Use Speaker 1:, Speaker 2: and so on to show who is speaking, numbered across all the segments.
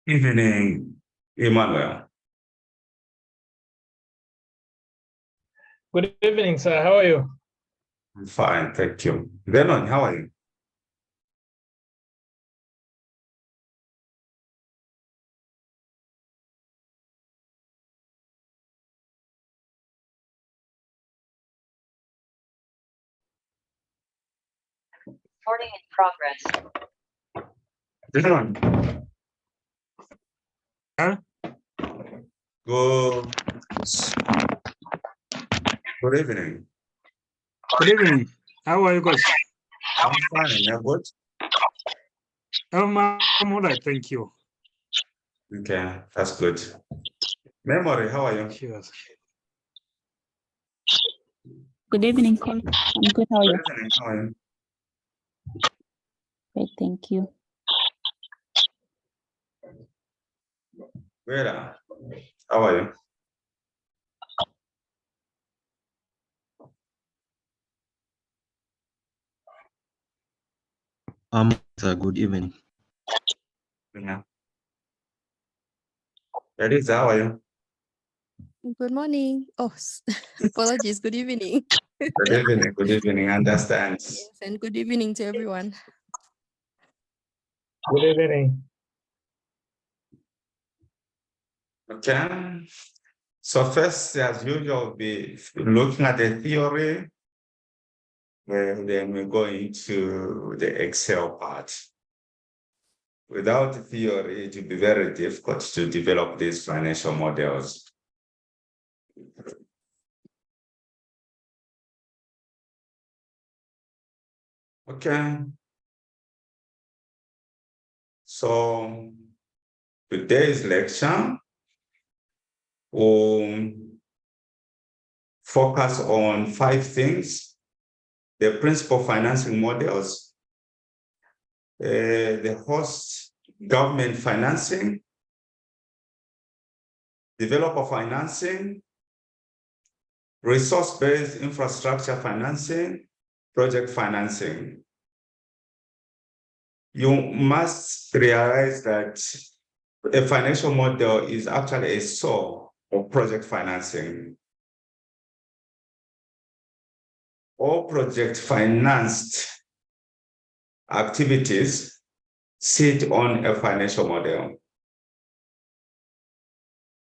Speaker 1: Evening, Emmanuel.
Speaker 2: Good evening, sir. How are you?
Speaker 1: I'm fine, thank you. Venon, how are you?
Speaker 3: Recording in progress.
Speaker 1: Venon.
Speaker 4: Huh?
Speaker 1: Good. Good evening.
Speaker 4: Good evening. How are you guys?
Speaker 1: I'm fine. You're good?
Speaker 4: I'm all right, thank you.
Speaker 1: Okay, that's good. Memory, how are you?
Speaker 4: Cheers.
Speaker 5: Good evening, Cole. I'm good. How are
Speaker 1: Good
Speaker 5: you?
Speaker 1: evening, how are you?
Speaker 5: Great, thank you.
Speaker 1: Vera, how are you?
Speaker 6: Sir, good evening.
Speaker 1: Yeah. Elisa, how are you?
Speaker 7: Good morning. Oh, apologies. Good evening.
Speaker 1: Good evening, understand.
Speaker 7: Yes, and good evening to everyone.
Speaker 2: Good evening.
Speaker 1: Okay. So first, as usual, we'll be looking at the theory, and then we go into the Excel part. Without theory, it will be very difficult to develop these financial models. Okay. So today's lecture will focus on 5 things: the principal financing models, the host government financing, developer financing, resource-based infrastructure financing, project financing. You must realize that a financial model is actually a source of project financing. All project financed activities sit on a financial model.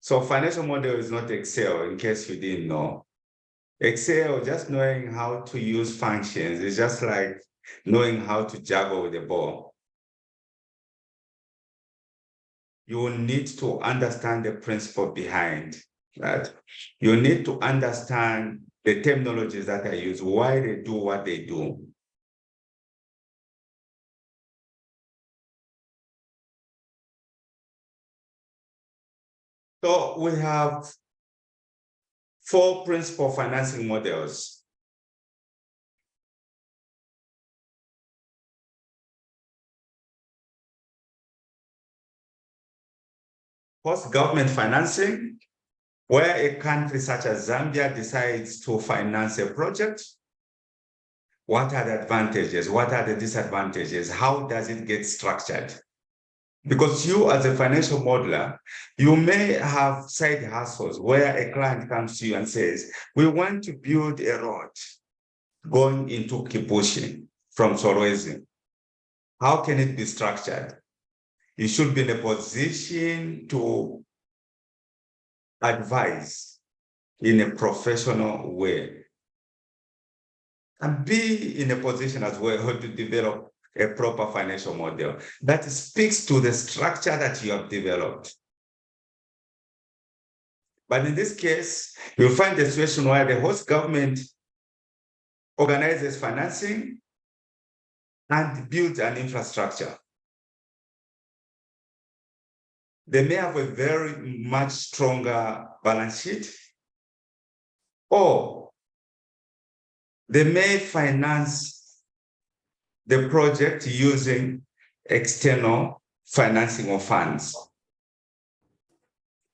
Speaker 1: So financial model is not Excel, in case you didn't know. Excel, just knowing how to use functions, is just like knowing how to juggle with a ball. You will need to understand the principle behind that. You need to understand the terminologies that I use, why they do what they do. So we have 4 principal financing models. Post-government financing, where a country such as Zambia decides to finance a project. What are the advantages? What are the disadvantages? How does it get structured? Because you, as a financial modeler, you may have side hustles where a client comes to you and says, we want to build a road going into Kipushi from Solwezi. How can it be structured? You should be in a position to advise in a professional way and be in a position as well to develop a proper financial model that speaks to the structure that you have developed. But in this case, you'll find a situation where the host government organizes financing and builds an infrastructure. They may have a very much stronger balance sheet, or they may finance the project using external financing of funds.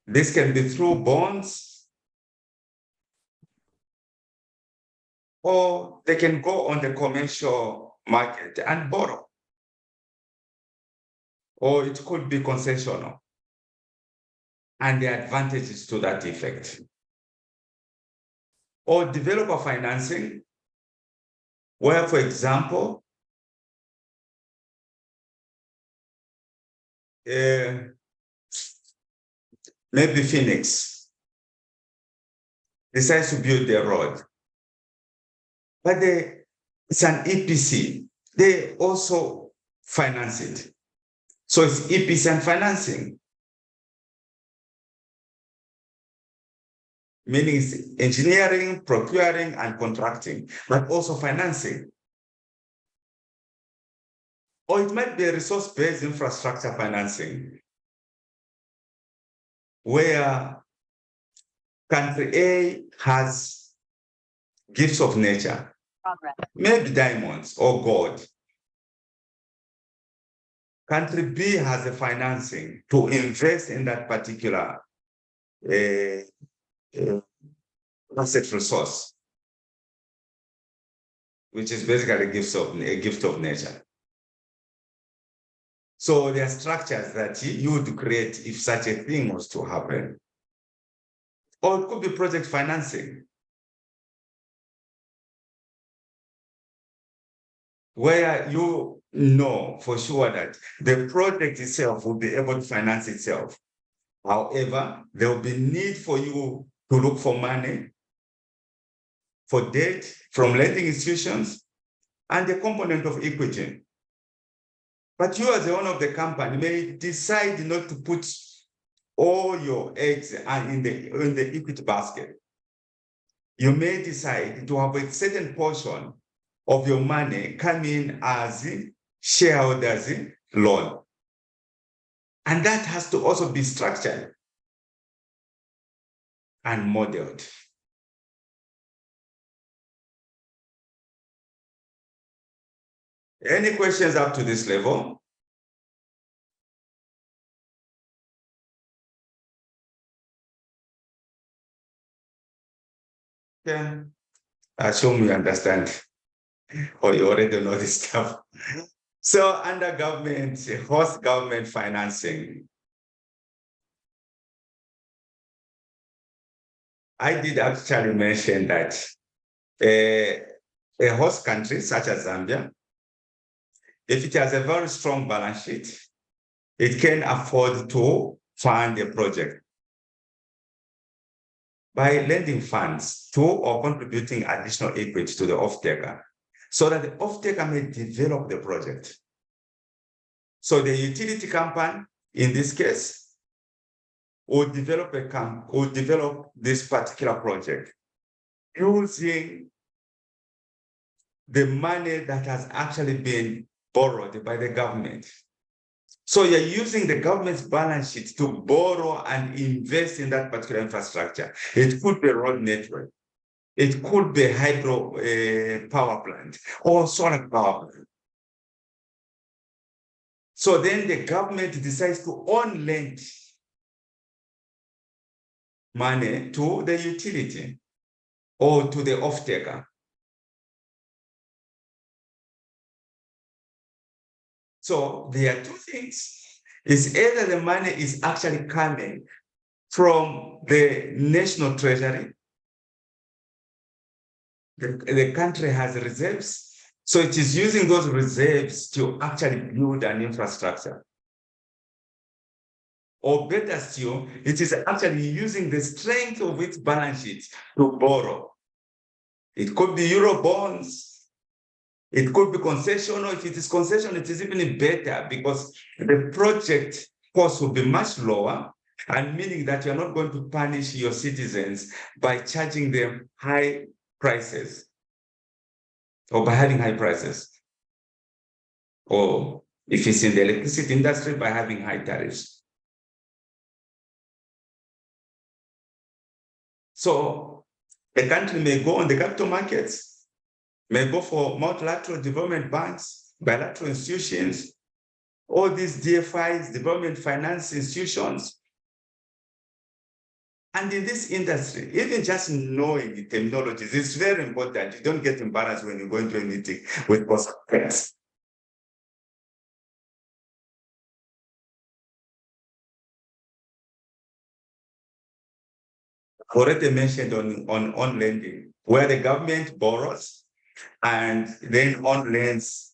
Speaker 1: This can be through bonds, or they can go on the commercial market and borrow, or it could be concessional. and the advantages to that effect. Or developer financing, where, for example, maybe Phoenix decides to build their road, but it's an EPC. They also finance it. So it's EPC and financing, meaning it's engineering, procuring, and contracting, but also financing. Or it might be a resource-based infrastructure financing, where country A has gifts of nature,
Speaker 3: Progress.
Speaker 1: maybe diamonds or gold. Country B has the financing to invest in that particular asset resource, which is basically a gift of nature. So there are structures that you would create if such a thing was to happen. Or it could be project financing, where you know for sure that the project itself will be able to finance itself. However, there will be need for you to look for money, for debt from lending institutions, and a component of equity. But you, as the owner of the company, may decide not to put all your eggs in the equity basket. You may decide to have a certain portion of your money come in as shareholders loan. And that has to also be structured and modeled. Any questions up to this level? Yeah, I assume you understand, or you already know this stuff. So under government, host government financing, I did actually mention that a host country such as Zambia, if it has a very strong balance sheet, it can afford to fund a project by lending funds to or contributing additional equity to the off-taker, so that the off-taker may develop the project. So the utility company, in this case, will develop this particular project using the money that has actually been borrowed by the government. So you're using the government's balance sheet to borrow and invest in that particular infrastructure. It could be a road network. It could be a hydro power plant or solar power plant. So then the government decides to lend money to the utility or to the off-taker. So there are two things. It's either the money is actually coming from the national treasury. The country has reserves. So it is using those reserves to actually build an infrastructure. Or better still, it is actually using the strength of its balance sheet to borrow. It could be Euro bonds. It could be concession, or if it is concession, it is even better because the project cost will be much lower, and meaning that you're not going to punish your citizens by charging them high prices or by having high prices. Or if it's in the electricity industry, by having high tariffs. So a country may go on the capital markets, may go for multilateral development banks, bilateral institutions, all these DFIs, development finance institutions. And in this industry, even just knowing the terminologies is very important. You don't get embarrassed when you go into a meeting with prospects. already mentioned on lending, where the government borrows and then on lends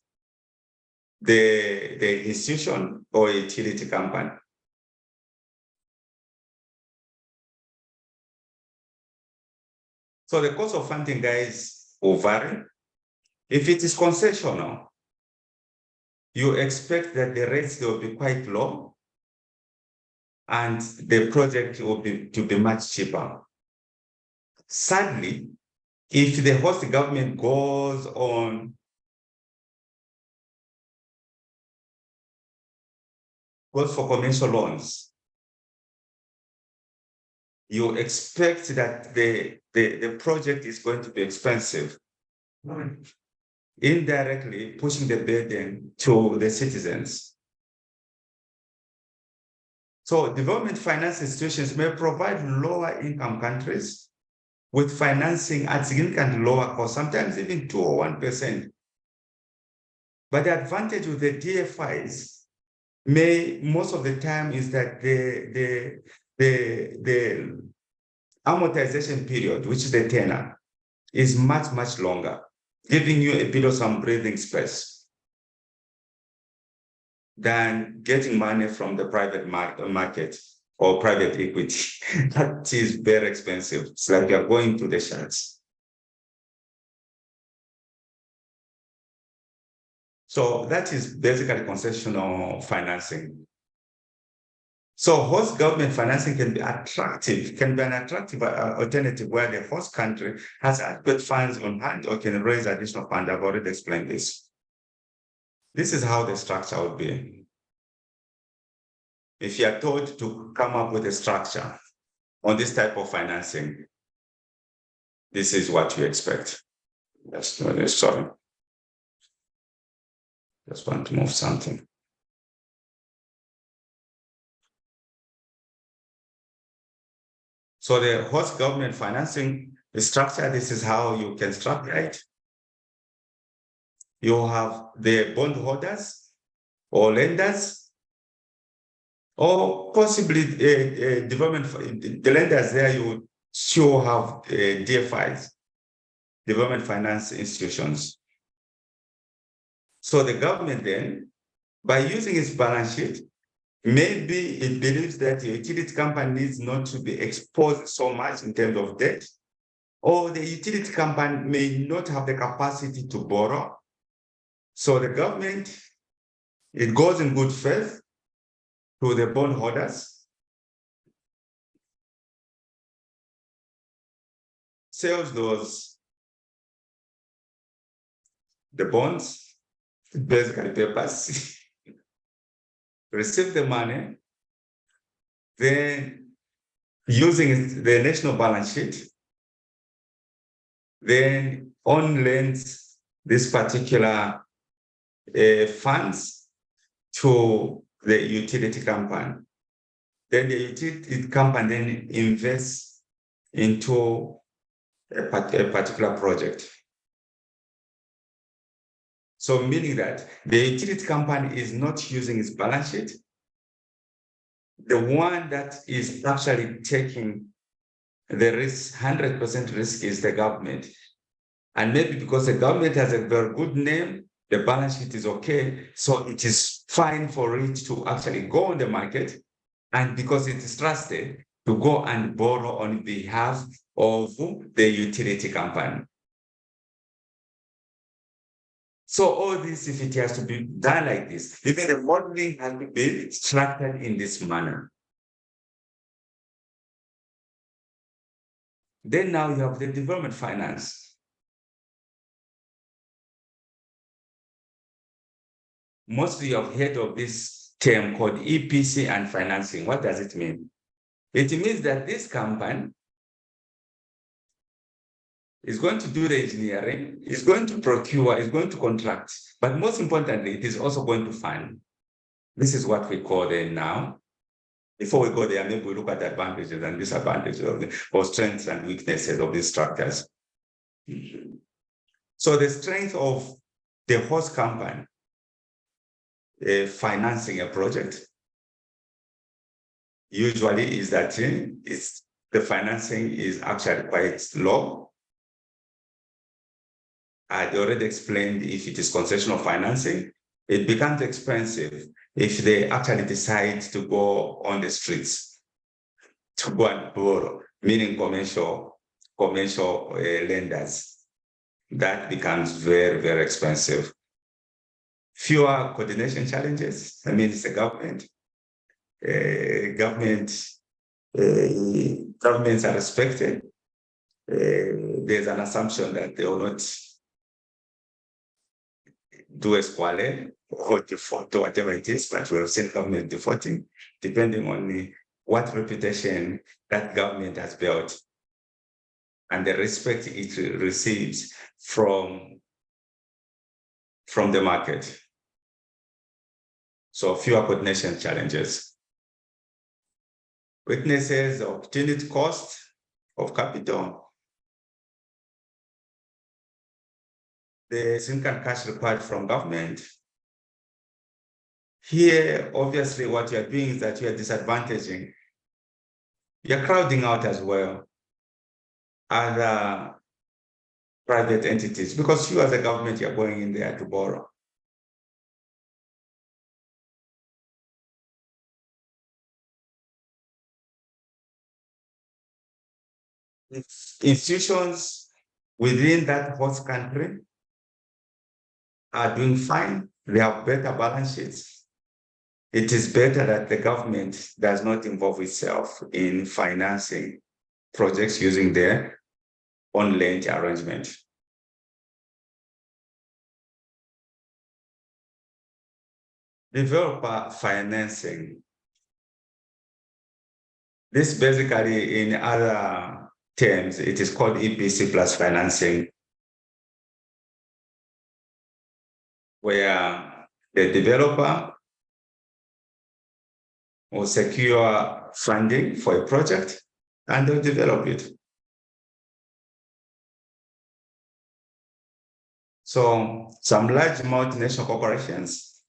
Speaker 1: the institution or utility company. So the cost of funding, guys, will vary. If it is concessional, you expect that the rates will be quite low and the project will be to be much cheaper. Sadly, if the host government goes for commercial loans, you expect that the project is going to be expensive, indirectly pushing the burden to the citizens. So development finance institutions may provide lower income countries with financing at significantly lower cost, sometimes even 2 or 1%. But the advantage with the DFIs most of the time is that the amortization period, which is the tenor, is much, much longer, giving you a bit of some breathing space than getting money from the private market or private equity. That is very expensive. It's like you're going to the sharks. So that is basically concessional financing. So host government financing can be an attractive alternative where the host country has adequate funds on hand or can raise additional funds. I've already explained this. This is how the structure would be. If you are told to come up with a structure on this type of financing, this is what you expect. Sorry. Just want to move something. So the host government financing structure, this is how you can structure it. You have the bondholders or lenders, or possibly development. The lenders there, you still have DFIs, development finance institutions. So the government then, by using its balance sheet, maybe it believes that the utility company needs not to be exposed so much in terms of debt, or the utility company may not have the capacity to borrow. So the government, it goes in good faith to the bondholders, sells the bonds, basically papers, receive the money, then using the national balance sheet, then on lends this particular funds to the utility company. Then the utility company then invests into a particular project. So meaning that the utility company is not using its balance sheet. The one that is actually taking the risk, 100% risk, is the government. And maybe because the government has a very good name, the balance sheet is okay, so it is fine for it to actually go on the market, and because it is trusted, to go and borrow on behalf of the utility company. So all this, if it has to be done like this, even the modeling has to be structured in this manner. Then now you have the development finance. Mostly you have heard of this term called EPC and financing. What does it mean? It means that this company is going to do the engineering, is going to procure, is going to contract, but most importantly, it is also going to fund. This is what we call them now. Before we go there, maybe we look at the advantages and disadvantages or strengths and weaknesses of these structures. So the strength of the host company financing a project usually is that the financing is actually quite low. I already explained if it is concessional financing, it becomes expensive if they actually decide to go on the streets to go and borrow, meaning commercial lenders. That becomes very, very expensive. Fewer coordination challenges. I mean, it's a government. Governments are respected. There's an assumption that they will not do a squalor or default or whatever it is, but we have seen government defaulting, depending on what reputation that government has built and the respect it receives from the market. So fewer coordination challenges. Weaknesses, opportunity cost of capital. The significant cash required from government. Here, obviously, what you're doing is that you're disadvantaging. You're crowding out as well other private entities because you as a government, you're going in there to borrow. Institutions within that host country are doing fine. They have better balance sheets. It is better that the government does not involve itself in financing projects using their own lend arrangement. Developer financing. This basically, in other terms, it is called EPC plus financing, where the developer will secure funding for a project and they'll develop it. So some large multinational corporations,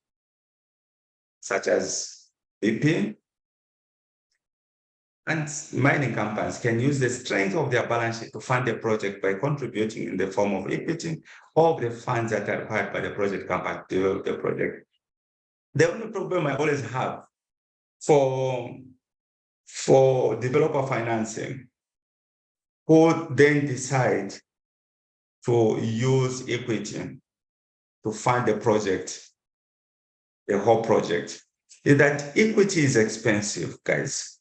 Speaker 1: such as BP, and mining companies can use the strength of their balance sheet to fund a project by contributing in the form of equity or the funds that are required by the project company to develop the project. The only problem I always have for developer financing, who then decide to use equity to fund the project, the whole project, is that equity is expensive, guys.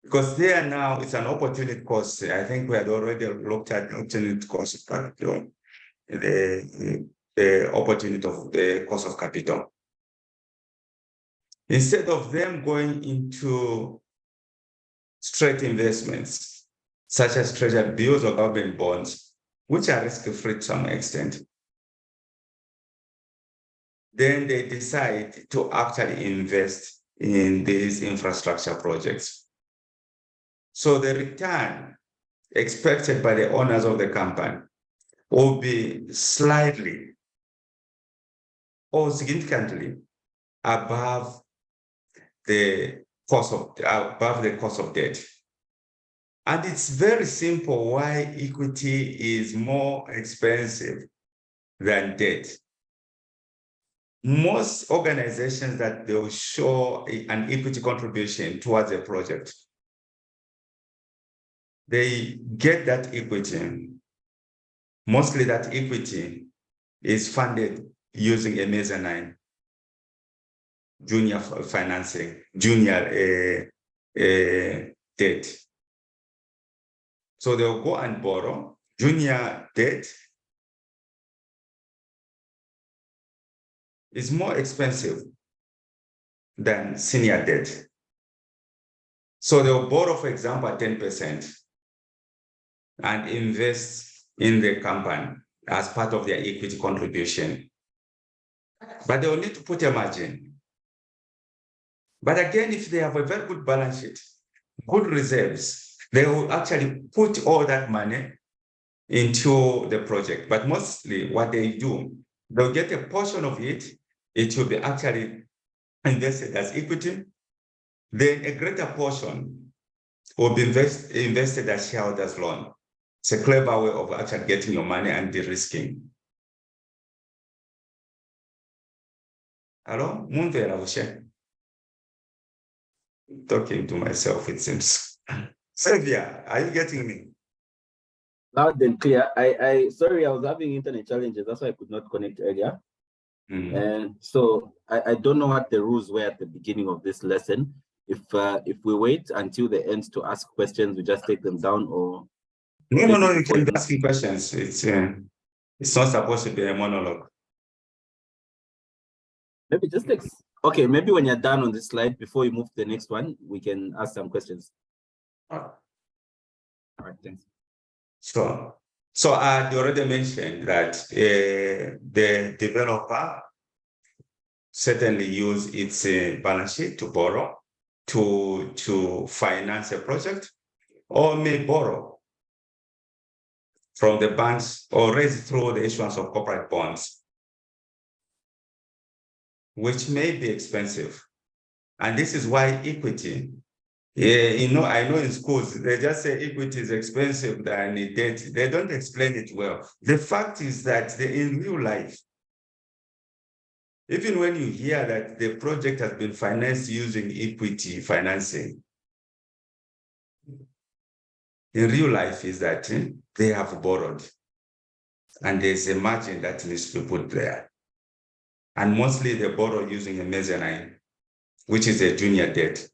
Speaker 1: Because there now it's an opportunity cost. I think we had already looked at opportunity cost of capital, the opportunity of the cost of capital. Instead of them going into straight investments, such as treasury bills or government bonds, which are risk-free to some extent, then they decide to actually invest in these infrastructure projects. So the return expected by the owners of the company will be slightly or significantly above the cost of debt. And it's very simple why equity is more expensive than debt. Most organizations that they will show an equity contribution towards a project, they get that equity. Mostly that equity is funded using a mezzanine, junior financing, junior debt. So they'll go and borrow junior debt. Is more expensive than senior debt. So they'll borrow, for example, at 10% and invest in the company as part of their equity contribution. But they will need to put a margin. But again, if they have a very good balance sheet, good reserves, they will actually put all that money into the project. But mostly what they do, they'll get a portion of it. It will be actually invested as equity. then a greater portion will be invested as shareholders' loan. It's a clever way of actually getting your money and de-risking. Hello? Munvera Ushe. Talking to myself, it seems. Xavier, are you getting me?
Speaker 8: Loud and clear. Sorry, I was having internet challenges. That's why I could not connect earlier. And so I don't know what the rules were at the beginning of this lesson. If we wait until the end to ask questions, we just take them down, or
Speaker 1: No, you can be asking questions. It's not supposed to be a monologue.
Speaker 8: Maybe just okay, maybe when you're done on this slide, before you move to the next one, we can ask some questions. All right, thanks.
Speaker 1: So I already mentioned that the developer certainly use its balance sheet to borrow to finance a project, or may borrow from the banks or raise through the issuance of corporate bonds, which may be expensive. And this is why equity, I know in schools, they just say equity is expensive than debt. They don't explain it well. The fact is that in real life, even when you hear that the project has been financed using equity financing, in real life is that they have borrowed, and there's a margin that needs to be put there. And mostly they borrow using a mezzanine, which is a junior debt.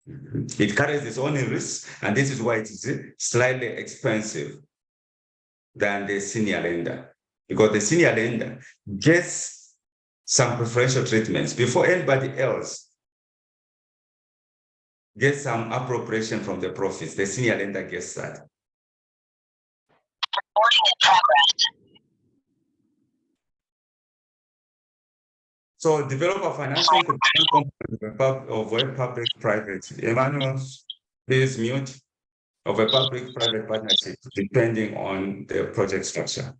Speaker 1: It carries its own risks, and this is why it is slightly expensive than the senior lender, because the senior lender gets some preferential treatments before anybody else gets some appropriation from the profits. The senior lender gets that.
Speaker 3: Recording in progress.
Speaker 1: So developer financing could be one component of a public-private. Emmanuel, please mute, of a public-private partnership, depending on the project structure.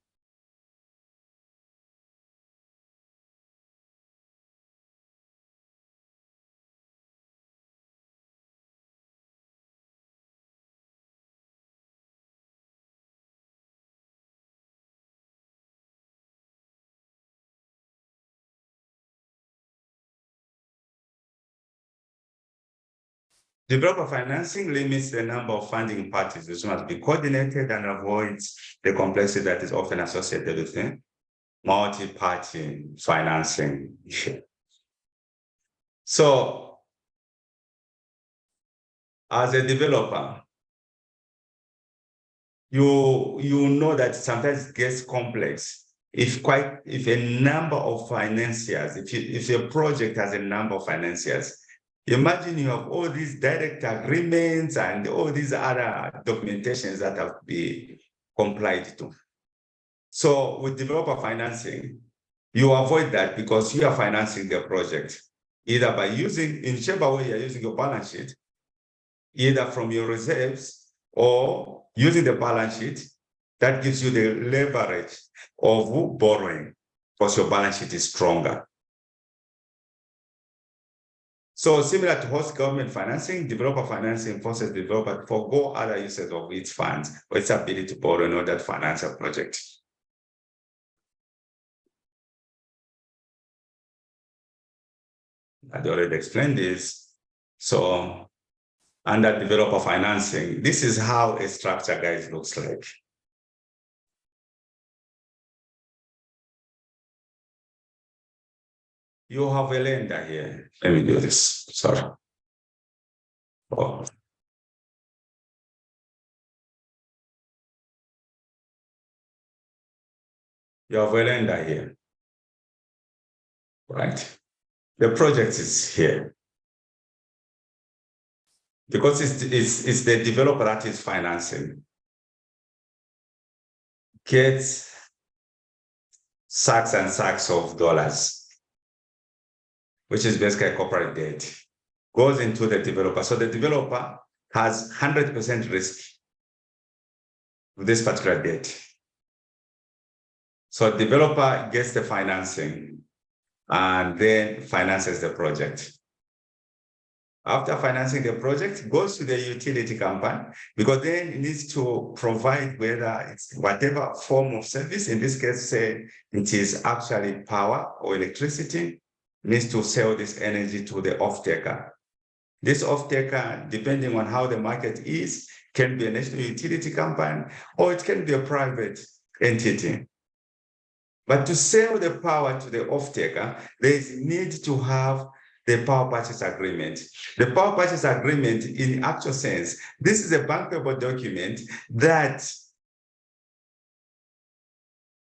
Speaker 1: Developer financing limits the number of funding parties, which must be coordinated and avoids the complexity that is often associated with multi-party financing. So, as a developer, you know that sometimes it gets complex. If a number of financiers, if a project has a number of financiers, imagine you have all these direct agreements and all these other documentations that have to be complied to. So with developer financing, you avoid that because you are financing the project, either by using, in whichever way you're using your balance sheet, either from your reserves or using the balance sheet. That gives you the leverage of borrowing because your balance sheet is stronger. So similar to host government financing, developer financing forces developer to forego other uses of its funds or its ability to borrow in order to finance a project. I already explained this. So under developer financing, this is how a structure, guys, looks like. You have a lender here. Let me do this. Sorry. Oh. You have a lender here, right? The project is here. Because it's the developer that is financing. Gets sacks and sacks of dollars, which is basically corporate debt, goes into the developer. So the developer has 100% risk with this particular debt. So developer gets the financing, and then finances the project. After financing the project, goes to the utility company, because then it needs to provide whether it's whatever form of service, in this case, say it is actually power or electricity, needs to sell this energy to the off-taker. This off-taker, depending on how the market is, can be a national utility company, or it can be a private entity. But to sell the power to the off-taker, there is need to have the power purchase agreement. The power purchase agreement, in actual sense, this is a bankable document that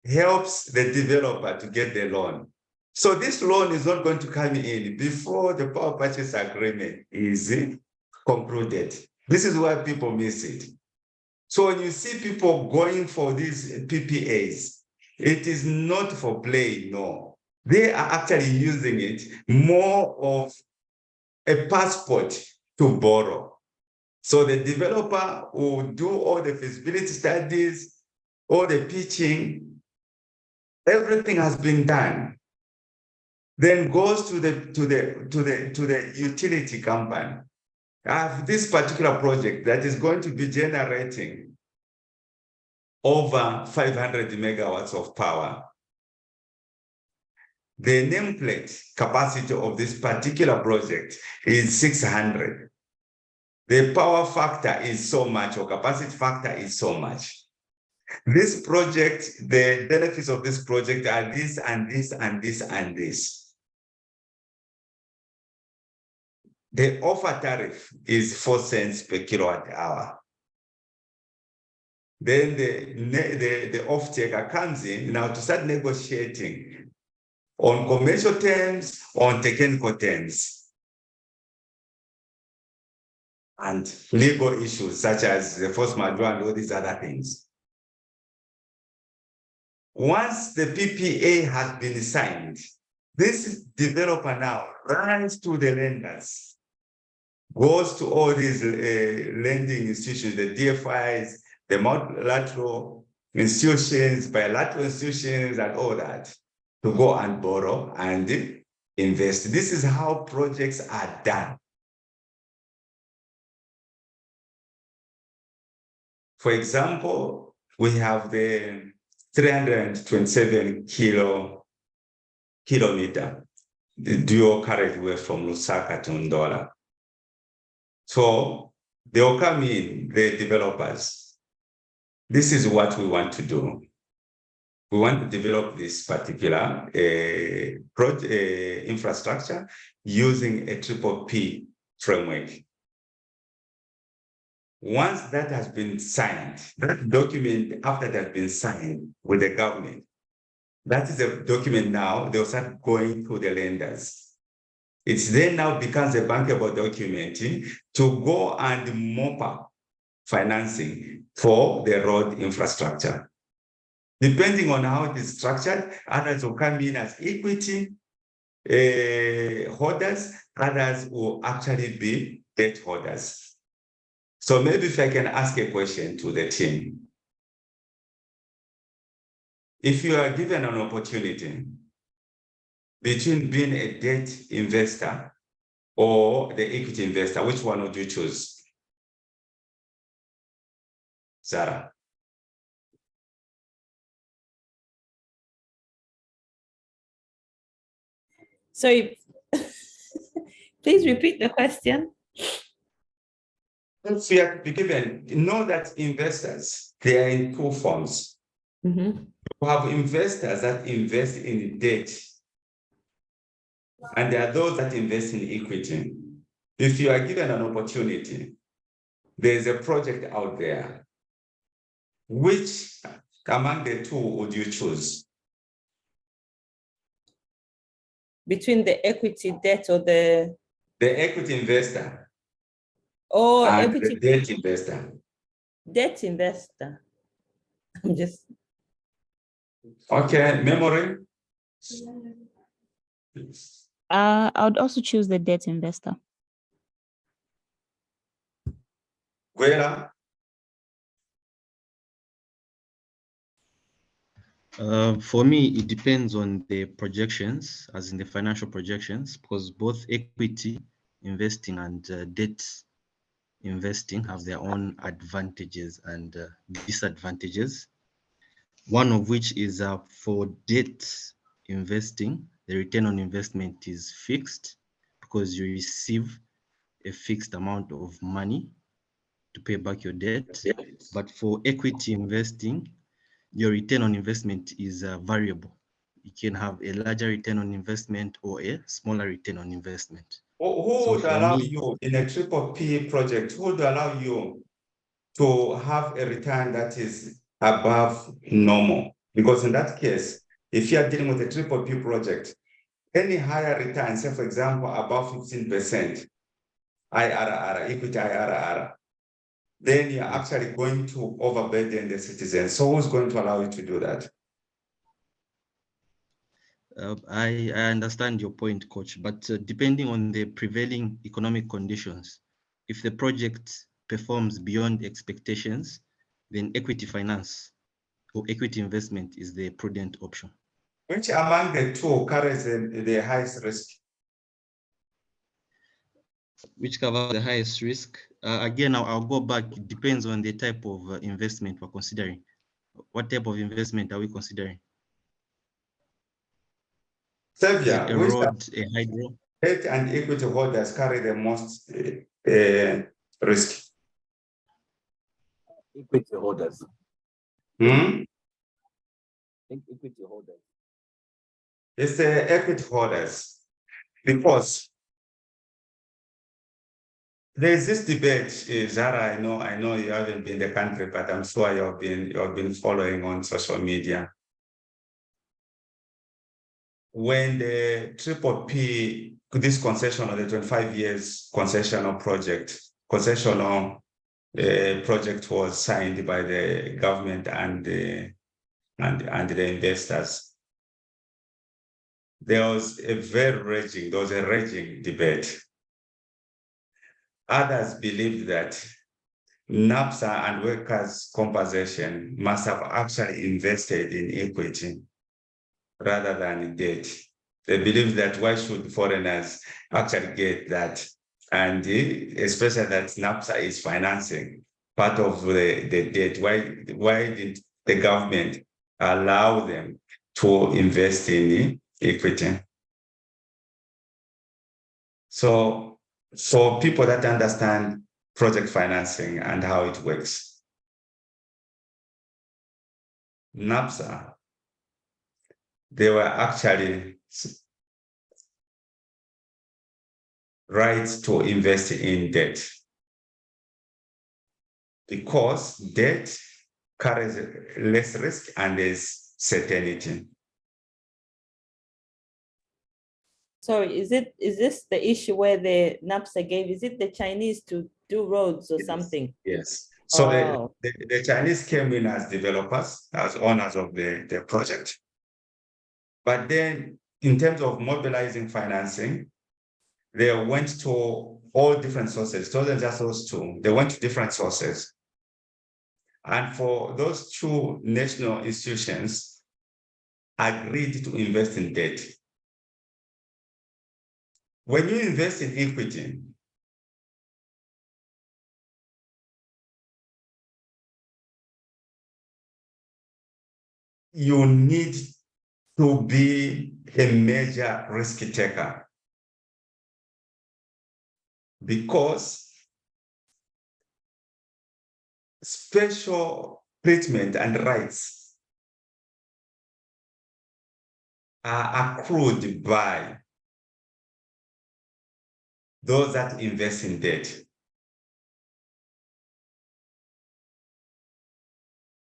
Speaker 1: helps the developer to get the loan. So this loan is not going to come in before the power purchase agreement is concluded. This is why people miss it. So when you see people going for these PPAs, it is not for play, no. They are actually using it more of a passport to borrow. So the developer will do all the feasibility studies, all the pitching, everything has been done. Then goes to the utility company. I have this particular project that is going to be generating over 500 megawatts of power. The nameplate capacity of this particular project is 600. The power factor is so much, or capacity factor is so much. This project, the benefits of this project are this and this and this and this. The offer tariff is 4 cents per kilowatt hour. Then the off-taker comes in now to start negotiating on commercial terms, on technical terms, and legal issues such as the force majeure and all these other things. Once the PPA has been signed, this developer now runs to the lenders, goes to all these lending institutions, the DFIs, the multilateral institutions, bilateral institutions, and all that, to go and borrow and invest. This is how projects are done. For example, we have the 327 kilometer, the dual carriageway from Lusaka to Ndola. So they'll come in, the developers. This is what we want to do. We want to develop this particular infrastructure using a PPP framework. Once that has been signed, that document, after that has been signed with the government, that is a document now, they'll start going to the lenders. It then now becomes a bankable document to go and mop up financing for the road infrastructure. Depending on how it is structured, others will come in as equity holders, others will actually be debt holders. So maybe if I can ask a question to the team. If you are given an opportunity between being a debt investor or the equity investor, which one would you choose? Sarah.
Speaker 9: Sorry, please repeat the question.
Speaker 1: If you are to be given, know that investors, they are in two forms.
Speaker 9: Mm-hmm.
Speaker 1: You have investors that invest in debt, and there are those that invest in equity. If you are given an opportunity, there's a project out there. Which among the two would you choose?
Speaker 9: Between the equity debt or the
Speaker 1: equity investor
Speaker 9: and
Speaker 1: equity the debt investor.
Speaker 9: Debt investor. I'm just
Speaker 1: okay. Memory.
Speaker 5: I would also choose the debt investor.
Speaker 1: Guerra.
Speaker 6: For me, it depends on the projections, as in the financial projections, because both equity investing and debt investing have their own advantages and disadvantages. One of which is for debt investing, the return on investment is fixed because you receive a fixed amount of money to pay back your debt. But for equity investing, your return on investment is variable. You can have a larger return on investment or a smaller return on investment.
Speaker 1: Who
Speaker 6: So
Speaker 1: would
Speaker 6: for
Speaker 1: allow
Speaker 6: me,
Speaker 1: you in a triple P project? Who would allow you to have a return that is above normal? Because in that case, if you are dealing with a triple P project, any higher return, say for example, above 15% IRR, equity IRR, then you're actually going to overburden the citizens. So who's going to allow you to do that?
Speaker 6: I understand your point, Coach, but depending on the prevailing economic conditions, if the project performs beyond expectations, then equity finance or equity investment is the prudent option.
Speaker 1: Which among the two carries the highest risk?
Speaker 6: Which covers the highest risk? Again, I'll go back. It depends on the type of investment we're considering. What type of investment are we considering? Is it
Speaker 1: Xavier,
Speaker 6: a
Speaker 1: which
Speaker 6: road, a hydro?
Speaker 1: debt and equity holders carry the most risk?
Speaker 8: Equity holders.
Speaker 1: Hmm?
Speaker 8: I think equity holders.
Speaker 1: It's the equity holders, because there's this debate, Zara. I know you haven't been in the country, but I'm sure you've been following on social media. When the triple P, this concession of the 25 years concessional project was signed by the government and the investors, there was a raging debate. Others believed that NAPSA and workers' compensation must have actually invested in equity rather than debt. They believe that why should foreigners actually get that? And especially that NAPSA is financing part of the debt. Why did the government allow them to invest in equity? So for people that understand project financing and how it works, NAPSA, they were actually right to invest in debt because debt carries less risk and there's certainty.
Speaker 9: Sorry, is this the issue where the NAPSA gave? Is it the Chinese to do roads or something?
Speaker 1: Yes. So
Speaker 9: Oh.
Speaker 1: the Chinese came in as developers, as owners of the project. But then in terms of mobilizing financing, they went to all different sources. It wasn't just those two. They went to different sources. And for those two national institutions agreed to invest in debt. When you invest in equity, you need to be a major risk taker because special treatment and rights are accrued by those that invest in debt.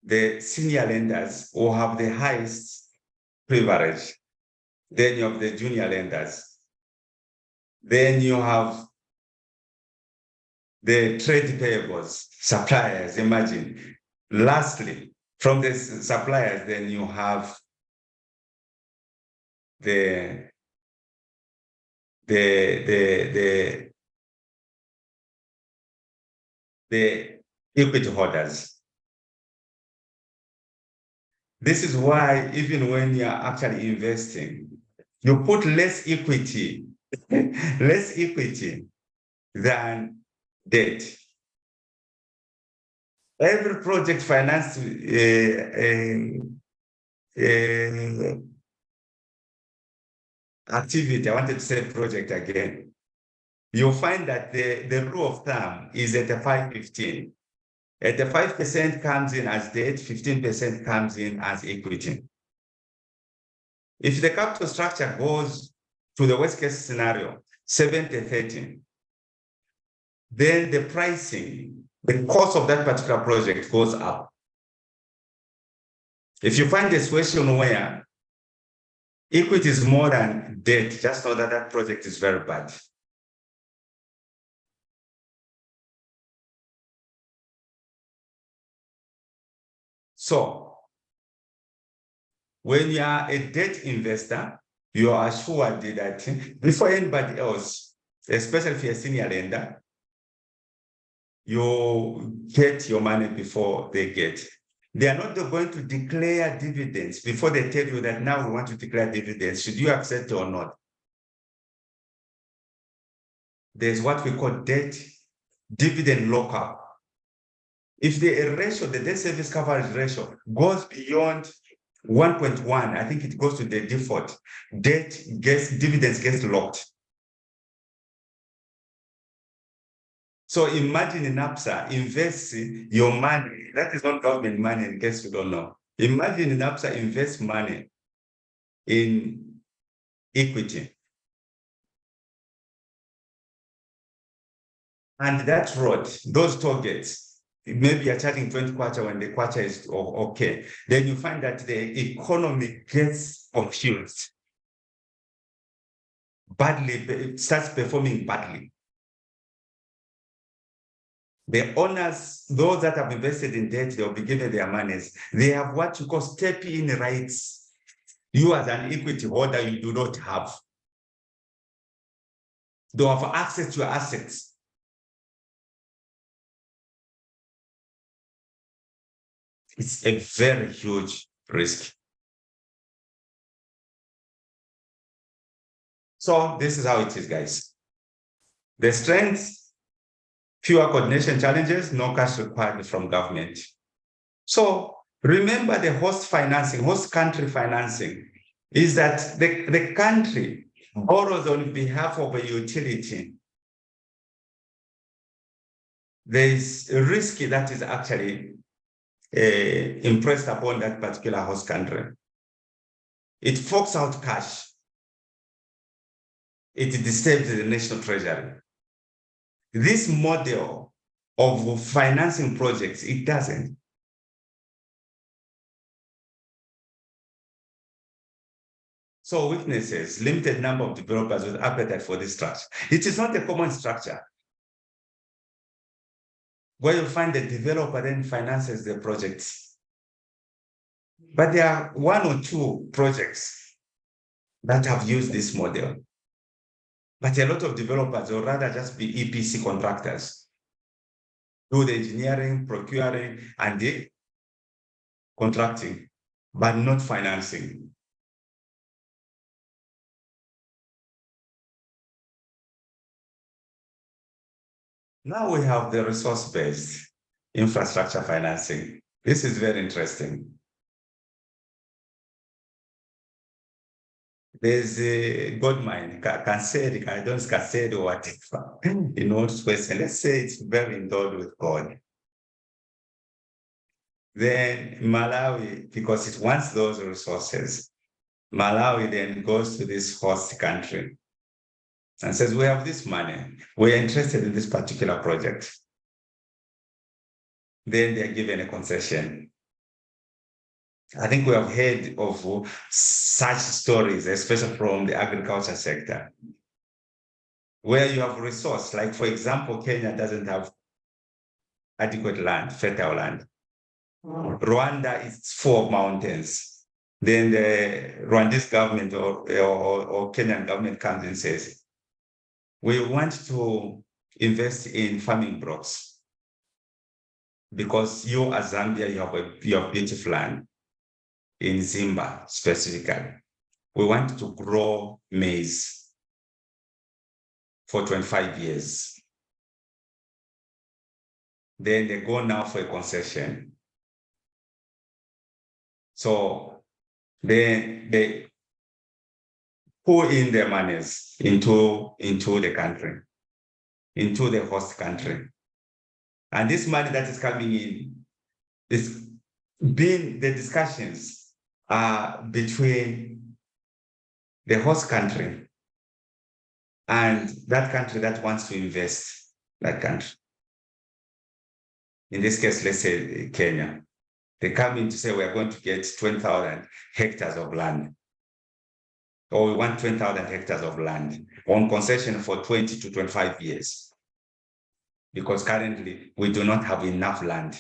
Speaker 1: The senior lenders will have the highest privilege. Then you have the junior lenders. Then you have the trade payables, suppliers, imagine. Lastly, from the suppliers, then you have the equity holders. This is why even when you are actually investing, you put less equity, less equity than debt. Every project financed activity, I wanted to say project again, you'll find that the rule of thumb is at a 5-15. At the 5% comes in as debt, 15% comes in as equity. If the capital structure goes to the worst case scenario, 70-30, then the pricing, the cost of that particular project goes up. If you find a situation where equity is more than debt, just know that that project is very bad. So, when you are a debt investor, you are assured that before anybody else, especially if you're a senior lender, you get your money before they get. They are not going to declare dividends before they tell you that now we want to declare dividends. Should you accept it or not? There's what we call debt dividend lockup. If the ratio, the debt service coverage ratio goes beyond 1.1, I think it goes to the default. Dividends get locked. So imagine in NAPSA, invest your money. That is not government money in case you don't know. Imagine in NAPSA, invest money in equity. And that road, those targets, maybe you're charging 20 kwacha when the kwacha is okay. Then you find that the economy gets confused badly, it starts performing badly. The owners, those that have invested in debt, they'll be given their monies. They have what you call step-in rights. You as an equity holder, you do not have. They have access to your assets. It's a very huge risk. So this is how it is, guys. The strengths, fewer coordination challenges, no cash required from government. So remember the host financing, host country financing, is that the country borrows on behalf of a utility. There is a risk that is actually impressed upon that particular host country. It forks out cash. It disturbs the national treasury. This model of financing projects, it doesn't. So weaknesses, limited number of developers with appetite for this structure. It is not a common structure where you find the developer then finances the projects. But there are 1 or 2 projects that have used this model. But a lot of developers will rather just be EPC contractors, do the engineering, procuring, and the contracting, but not financing. Now we have the resource-based infrastructure financing. This is very interesting. There's a gold mine, Kanseri, I don't Kanseri or whatever, in Northwest, and let's say it's very endowed with gold. Then Malawi, because it wants those resources, Malawi then goes to this host country and says, we have this money, we're interested in this particular project. Then they're given a concession. I think we have heard of such stories, especially from the agriculture sector, where you have resource, like for example, Kenya doesn't have adequate land, fertile land. Rwanda is full of mountains. Then the Rwandese government or Kenyan government comes and says, we want to invest in farming blocks because you as Zambia, you have beautiful land. in Zimba specifically. We want to grow maize for 25 years. Then they go now for a concession. So they pour in their monies into the country, into the host country. And this money that is coming in is being the discussions between the host country and that country that wants to invest that country. In this case, let's say Kenya. They come in to say, we're going to get 20,000 hectares of land. Or we want 20,000 hectares of land on concession for 20 to 25 years. Because currently we do not have enough land.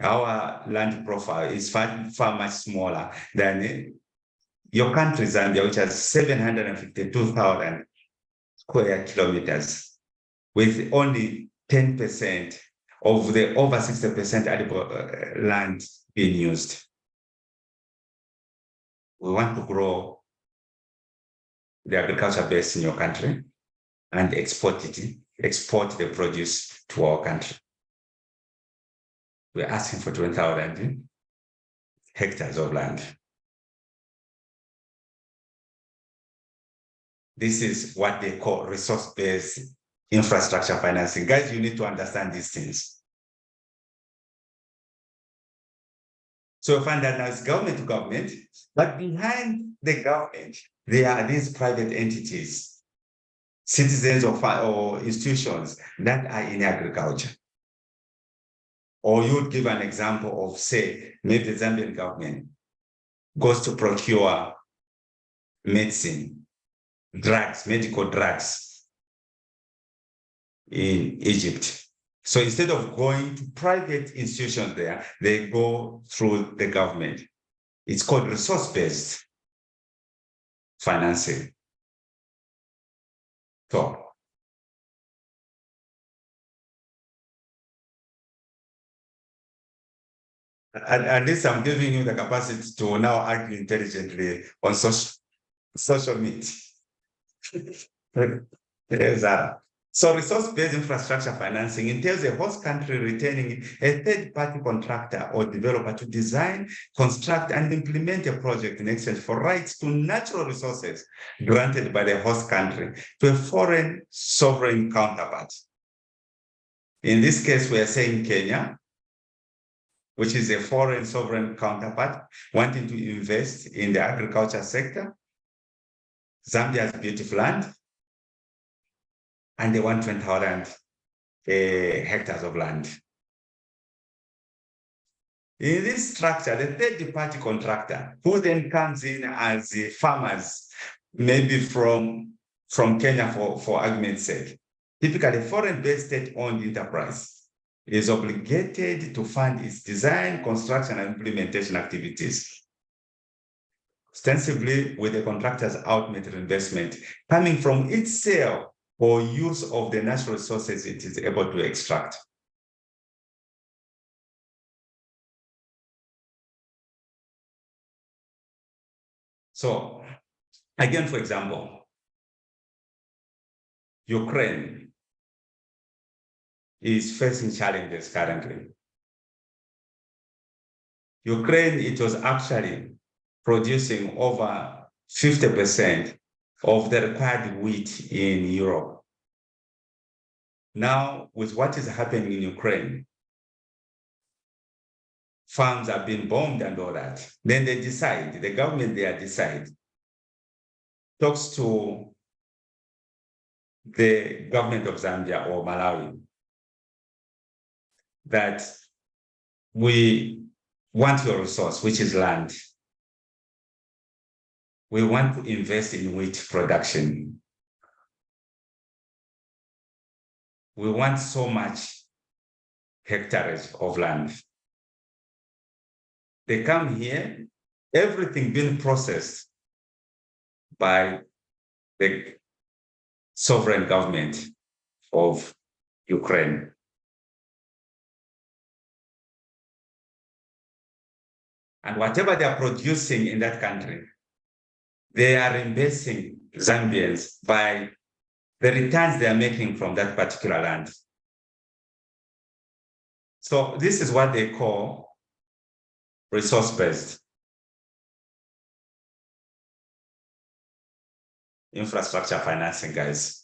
Speaker 1: Our land profile is far much smaller than your country, Zambia, which has 752,000 square kilometers, with only 10% of the over 60% edible land being used. We want to grow the agriculture base in your country and export the produce to our country. We're asking for 20,000 hectares of land. This is what they call resource-based infrastructure financing. Guys, you need to understand these things. So you find that now it's government to government, but behind the government, there are these private entities, citizens or institutions that are in agriculture. Or you would give an example of, say, maybe the Zambian government goes to procure medicine, drugs, medical drugs in Egypt. So instead of going to private institutions there, they go through the government. It's called resource-based financing. So at least I'm giving you the capacity to now argue intelligently on social media. So resource-based infrastructure financing entails a host country retaining a third-party contractor or developer to design, construct, and implement a project in exchange for rights to natural resources granted by the host country to a foreign sovereign counterpart. In this case, we are saying Kenya, which is a foreign sovereign counterpart wanting to invest in the agriculture sector. Zambia has beautiful land, and they want 20,000 hectares of land. In this structure, the third-party contractor, who then comes in as the farmers, maybe from Kenya for argument's sake, typically foreign-based state-owned enterprise, is obligated to fund its design, construction, and implementation activities, ostensibly with the contractor's ultimate investment coming from its sale or use of the natural resources it is able to extract. So, again, for example, Ukraine is facing challenges currently. Ukraine, it was actually producing over 50% of the required wheat in Europe. Now, with what is happening in Ukraine, farms have been bombed and all that. Then they decide, the government there decide, talks to the government of Zambia or Malawi, that we want your resource, which is land. We want to invest in wheat production. We want so much hectares of land. They come here, everything being processed by the sovereign government of Ukraine. And whatever they are producing in that country, they are reimbursing Zambians by the returns they are making from that particular land. So this is what they call resource-based infrastructure financing, guys.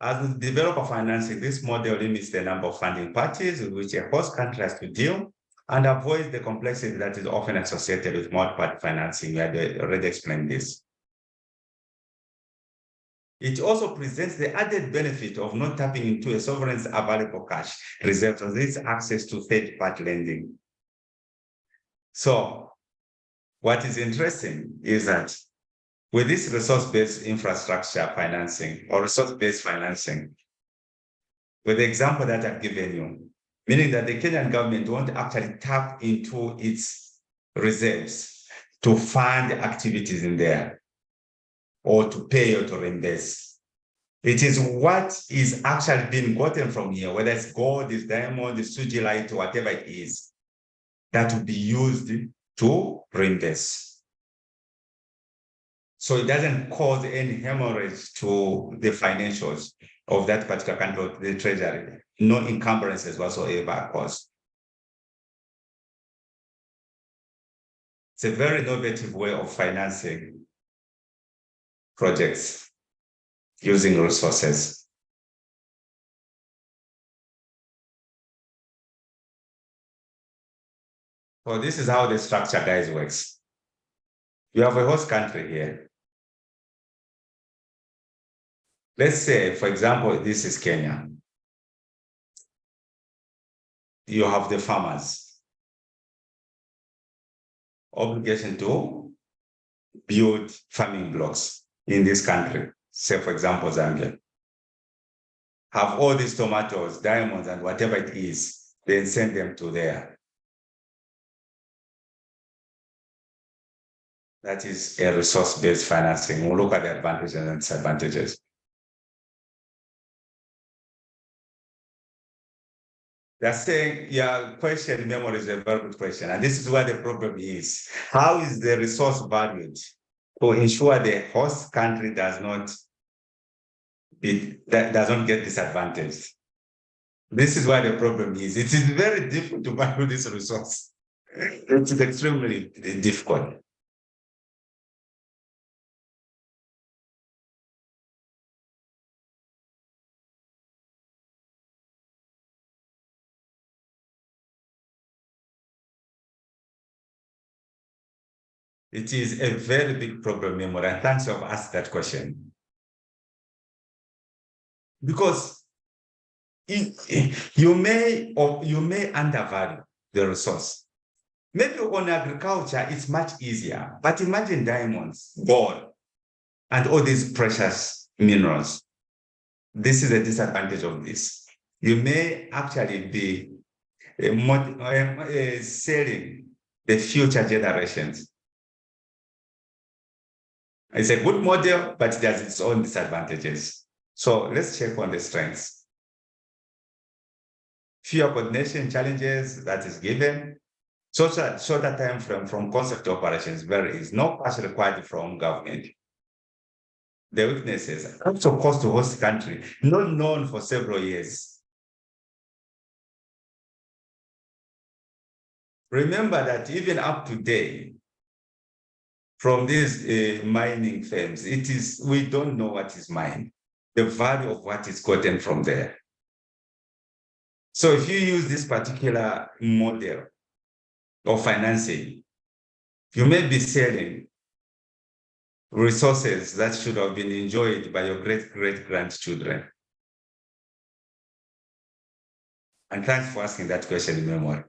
Speaker 1: As with developer financing, this model limits the number of funding parties with which a host country has to deal and avoids the complexity that is often associated with multi-party financing. We had already explained this. It also presents the added benefit of not tapping into a sovereign's available cash reserves, so this access to third-party lending. So what is interesting is that with this resource-based infrastructure financing or resource-based financing, with the example that I've given you, meaning that the Kenyan government won't actually tap into its reserves to fund activities in there or to pay or to reimburse. It is what is actually being gotten from here, whether it's gold, it's diamond, it's sugilite, or whatever it is, that will be used to reimburse. So it doesn't cause any hemorrhage to the financials of that particular country, of the treasury. No encumbrances whatsoever caused. It's a very innovative way of financing projects using resources. So this is how the structure, guys, works. You have a host country here. Let's say, for example, this is Kenya. You have the farmers. Obligation to build farming blocks in this country. Say, for example, Zambia. Have all these tomatoes, diamonds, and whatever it is, then send them to there. That is a resource-based financing. We'll look at the advantages and disadvantages. They're saying, yeah, question memory is a very good question. And this is where the problem is. How is the resource valued to ensure the host country does not get disadvantaged? This is where the problem is. It is very difficult to value this resource. It's extremely difficult. It is a very big problem, Memory, and thanks for asking that question. Because you may undervalue the resource. Maybe on agriculture, it's much easier, but imagine diamonds, gold, and all these precious minerals. This is a disadvantage of this. You may actually be selling the future generations. It's a good model, but it has its own disadvantages. So let's check on the strengths. Fewer coordination challenges that is given. Shorter time frame from concept to operations varies. No cash required from government. The weaknesses, also cost to host country, not known for several years. Remember that even up to date, from these mining firms, we don't know what is mined, the value of what is gotten from there. So if you use this particular model of financing, you may be selling resources that should have been enjoyed by your great-great-grandchildren. And thanks for asking that question in memory.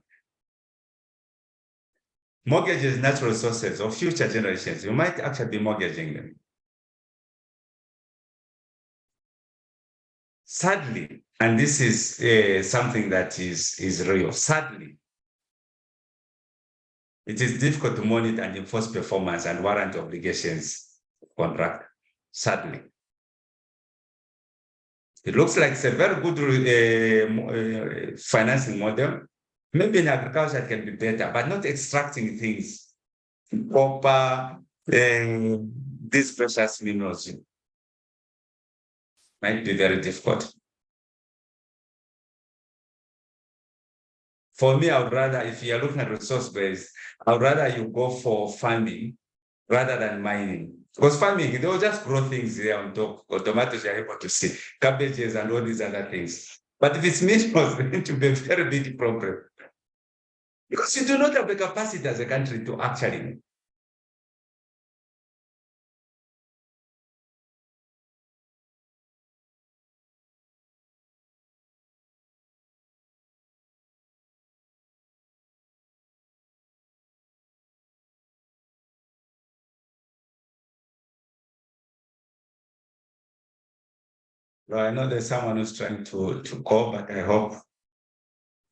Speaker 1: Mortgages, natural resources of future generations, you might actually be mortgaging them. Sadly, and this is something that is real, sadly, it is difficult to monitor and enforce performance and warrant obligations contract, sadly. It looks like it's a very good financing model. Maybe in agriculture it can be better, but not extracting things, copper, these precious minerals might be very difficult. For me, I would rather, if you're looking at resource base, I would rather you go for farming rather than mining. Because farming, they'll just grow things there on top. Or tomatoes, you're able to see cabbages and all these other things. But if it's minerals, it's going to be a very big problem. Because you do not have the capacity as a country to actually. Well, I know there's someone who's trying to call, but I hope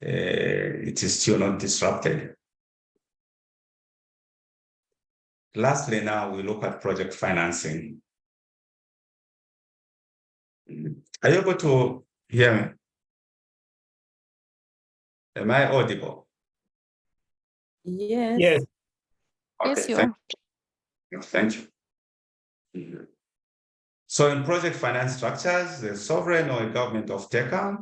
Speaker 1: it is still not disrupted. Lastly, now we look at project financing. Are you able to hear me? Am I audible?
Speaker 9: Yes.
Speaker 2: Yes.
Speaker 7: Yes, you
Speaker 1: thank
Speaker 7: are.
Speaker 1: you. Thank you. So in project finance structures, the sovereign or a government off-taker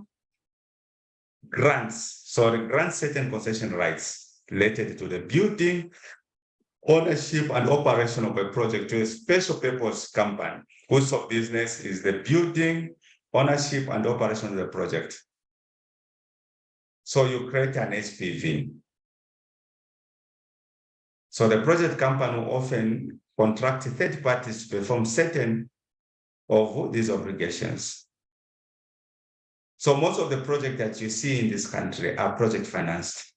Speaker 1: grants, so the grants certain concession rights related to the building, ownership and operation of a project to a special purpose company whose sole business is the building, ownership and operation of the project. So you create an SPV. So the project company will often contract third parties to perform certain of these obligations. So most of the projects that you see in this country are project financed.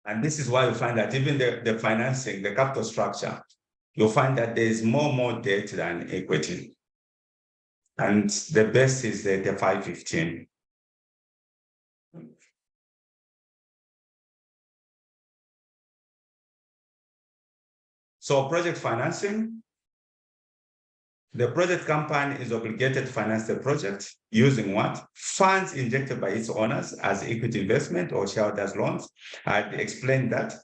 Speaker 1: And this is why you find that even the financing, the capital structure, you'll find that there is more debt than equity. And the best is the 515. So project financing, the project company is obligated to finance the project using what? Funds injected by its owners as equity investment or shareholders loans. I explained that.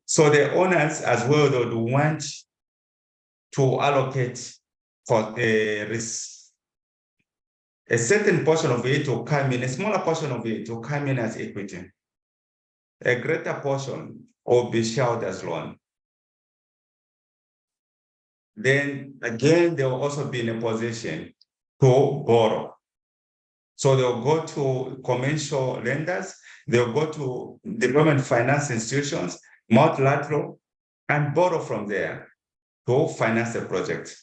Speaker 1: So the owners as well, they would want to allocate for a risk. A certain portion of it will come in, a smaller portion of it will come in as equity. A greater portion will be shareholders loan. Then again, they will also be in a position to borrow. So they'll go to commercial lenders, they'll go to development finance institutions, multilateral, and borrow from there to finance the project.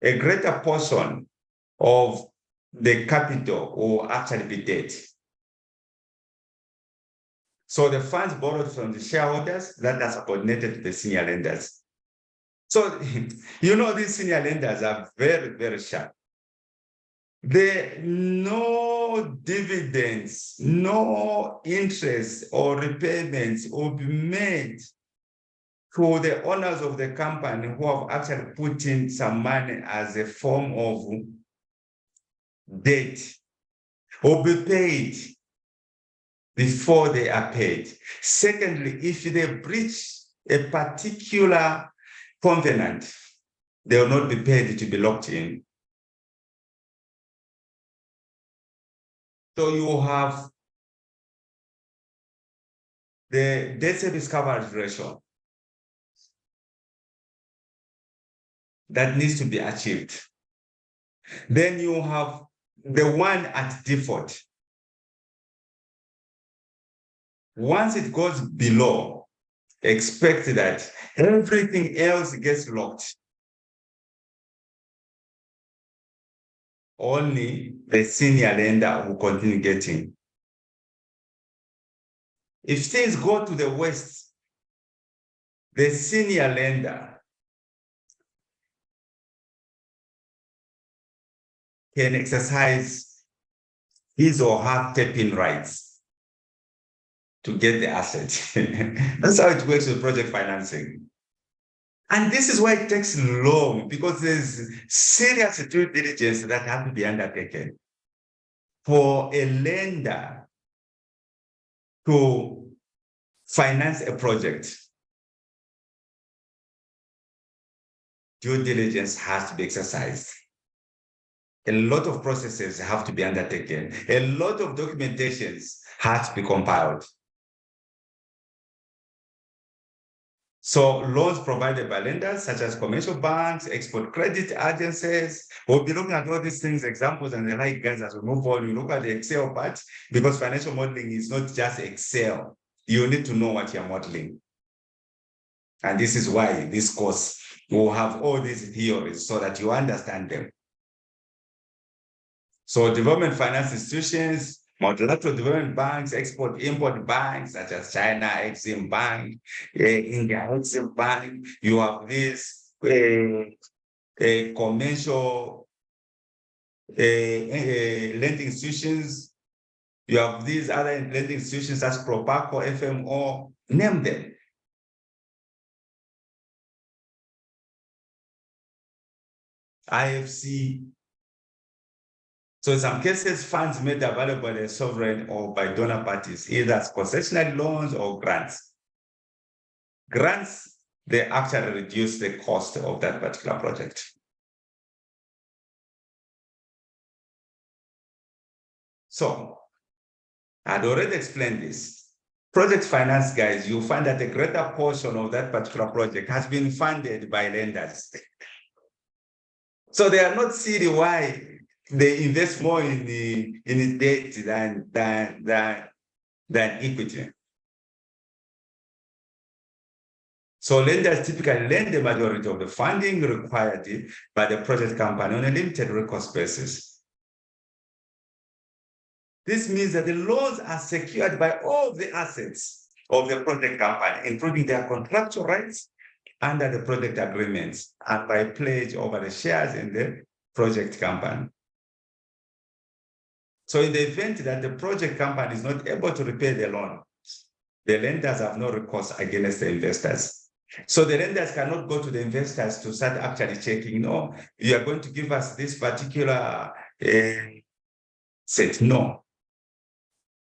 Speaker 1: A greater portion of the capital will actually be debt. So the funds borrowed from the shareholders that are subordinated to the senior lenders. So, you know, these senior lenders are very sharp. No dividends, no interest or repayments will be made to the owners of the company who have actually put in some money as a form of debt, will be paid before they are paid. Secondly, if they breach a particular covenant, they will not be paid to be locked in. So you have the debt service coverage ratio that needs to be achieved. Then you have the one at default. Once it goes below, expect that everything else gets locked. Only the senior lender will continue getting. If things go to the west, the senior lender can exercise his or her tapping rights to get the asset. That's how it works with project financing. And this is why it takes long, because there's serious due diligence that has to be undertaken for a lender to finance a project. Due diligence has to be exercised. A lot of processes have to be undertaken. A lot of documentations have to be compiled. So loans provided by lenders such as commercial banks, export credit agencies. We'll be looking at all these things, examples and the like, guys, as we move on. You look at the Excel part, because financial modeling is not just Excel. You need to know what you're modeling. And this is why this course will have all these theories so that you understand them. So development finance institutions, multilateral development banks, export-import banks, such as China, Exim Bank, India, Exim Bank. You have this commercial lending institutions. You have these other lending institutions as Propaco, FMO, name them. IFC. So in some cases, funds made available by the sovereign or by donor parties, either as concessional loans or grants. Grants, they actually reduce the cost of that particular project. So I'd already explained this. Project finance, guys, you find that a greater portion of that particular project has been funded by lenders. So they are not silly why they invest more in the debt than equity. So lenders typically lend the majority of the funding required by the project company on a limited recourse basis. This means that the loans are secured by all the assets of the project company, including their contractual rights under the project agreements and by pledge over the shares in the project company. So in the event that the project company is not able to repay the loan, the lenders have no recourse against the investors. So the lenders cannot go to the investors to start actually checking, no, you are going to give us this particular set. No.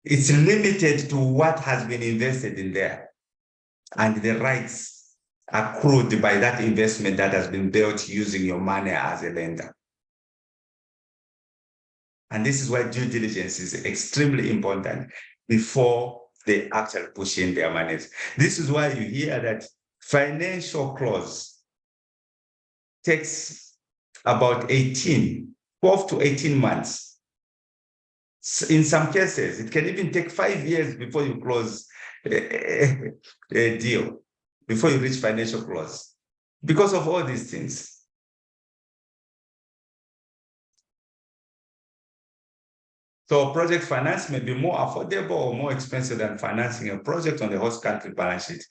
Speaker 1: It's limited to what has been invested in there and the rights accrued by that investment that has been built using your money as a lender. And this is why due diligence is extremely important before they actually push in their monies. This is why you hear that financial close takes about 12 to 18 months. In some cases, it can even take 5 years before you close a deal, before you reach financial close, because of all these things. So project finance may be more affordable or more expensive than financing a project on the host country balance sheet.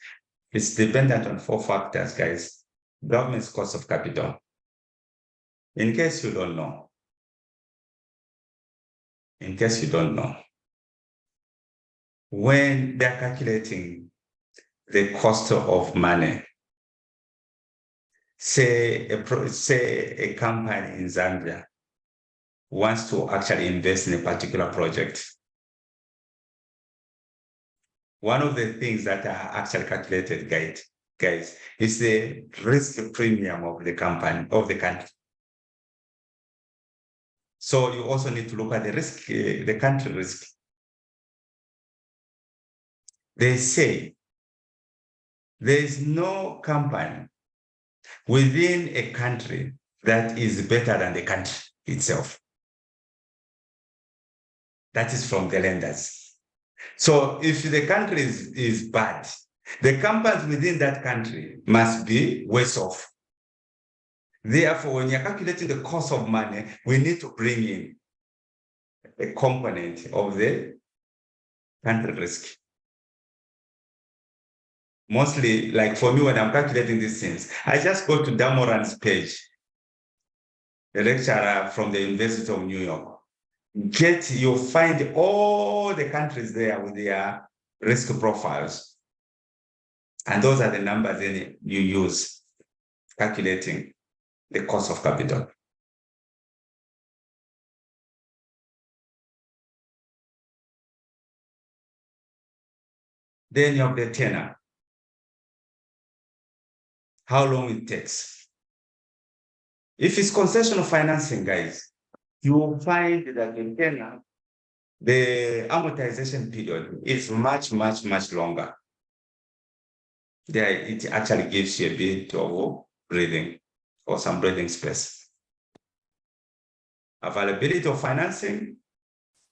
Speaker 1: It's dependent on 4 factors, guys. Government's cost of capital. In case you don't know, when they're calculating the cost of money, say a company in Zambia wants to actually invest in a particular project. One of the things that are actually calculated, guys, is the risk premium of the company, of the country. So you also need to look at the risk, the country risk. They say there is no company within a country that is better than the country itself. That is from the lenders. So if the country is bad, the companies within that country must be worse off. Therefore, when you're calculating the cost of money, we need to bring in a component of the country risk. Mostly, like for me, when I'm calculating these things, I just go to Damoran's page, the lecturer from the University of New York. You'll find all the countries there with their risk profiles. And those are the numbers that you use. calculating the cost of capital. Then you have the tenor. How long it takes. If it's concessional financing, guys, you will find that in tenor, the amortization period is much, much, much longer. There, it actually gives you a bit of breathing or some breathing space. Availability of financing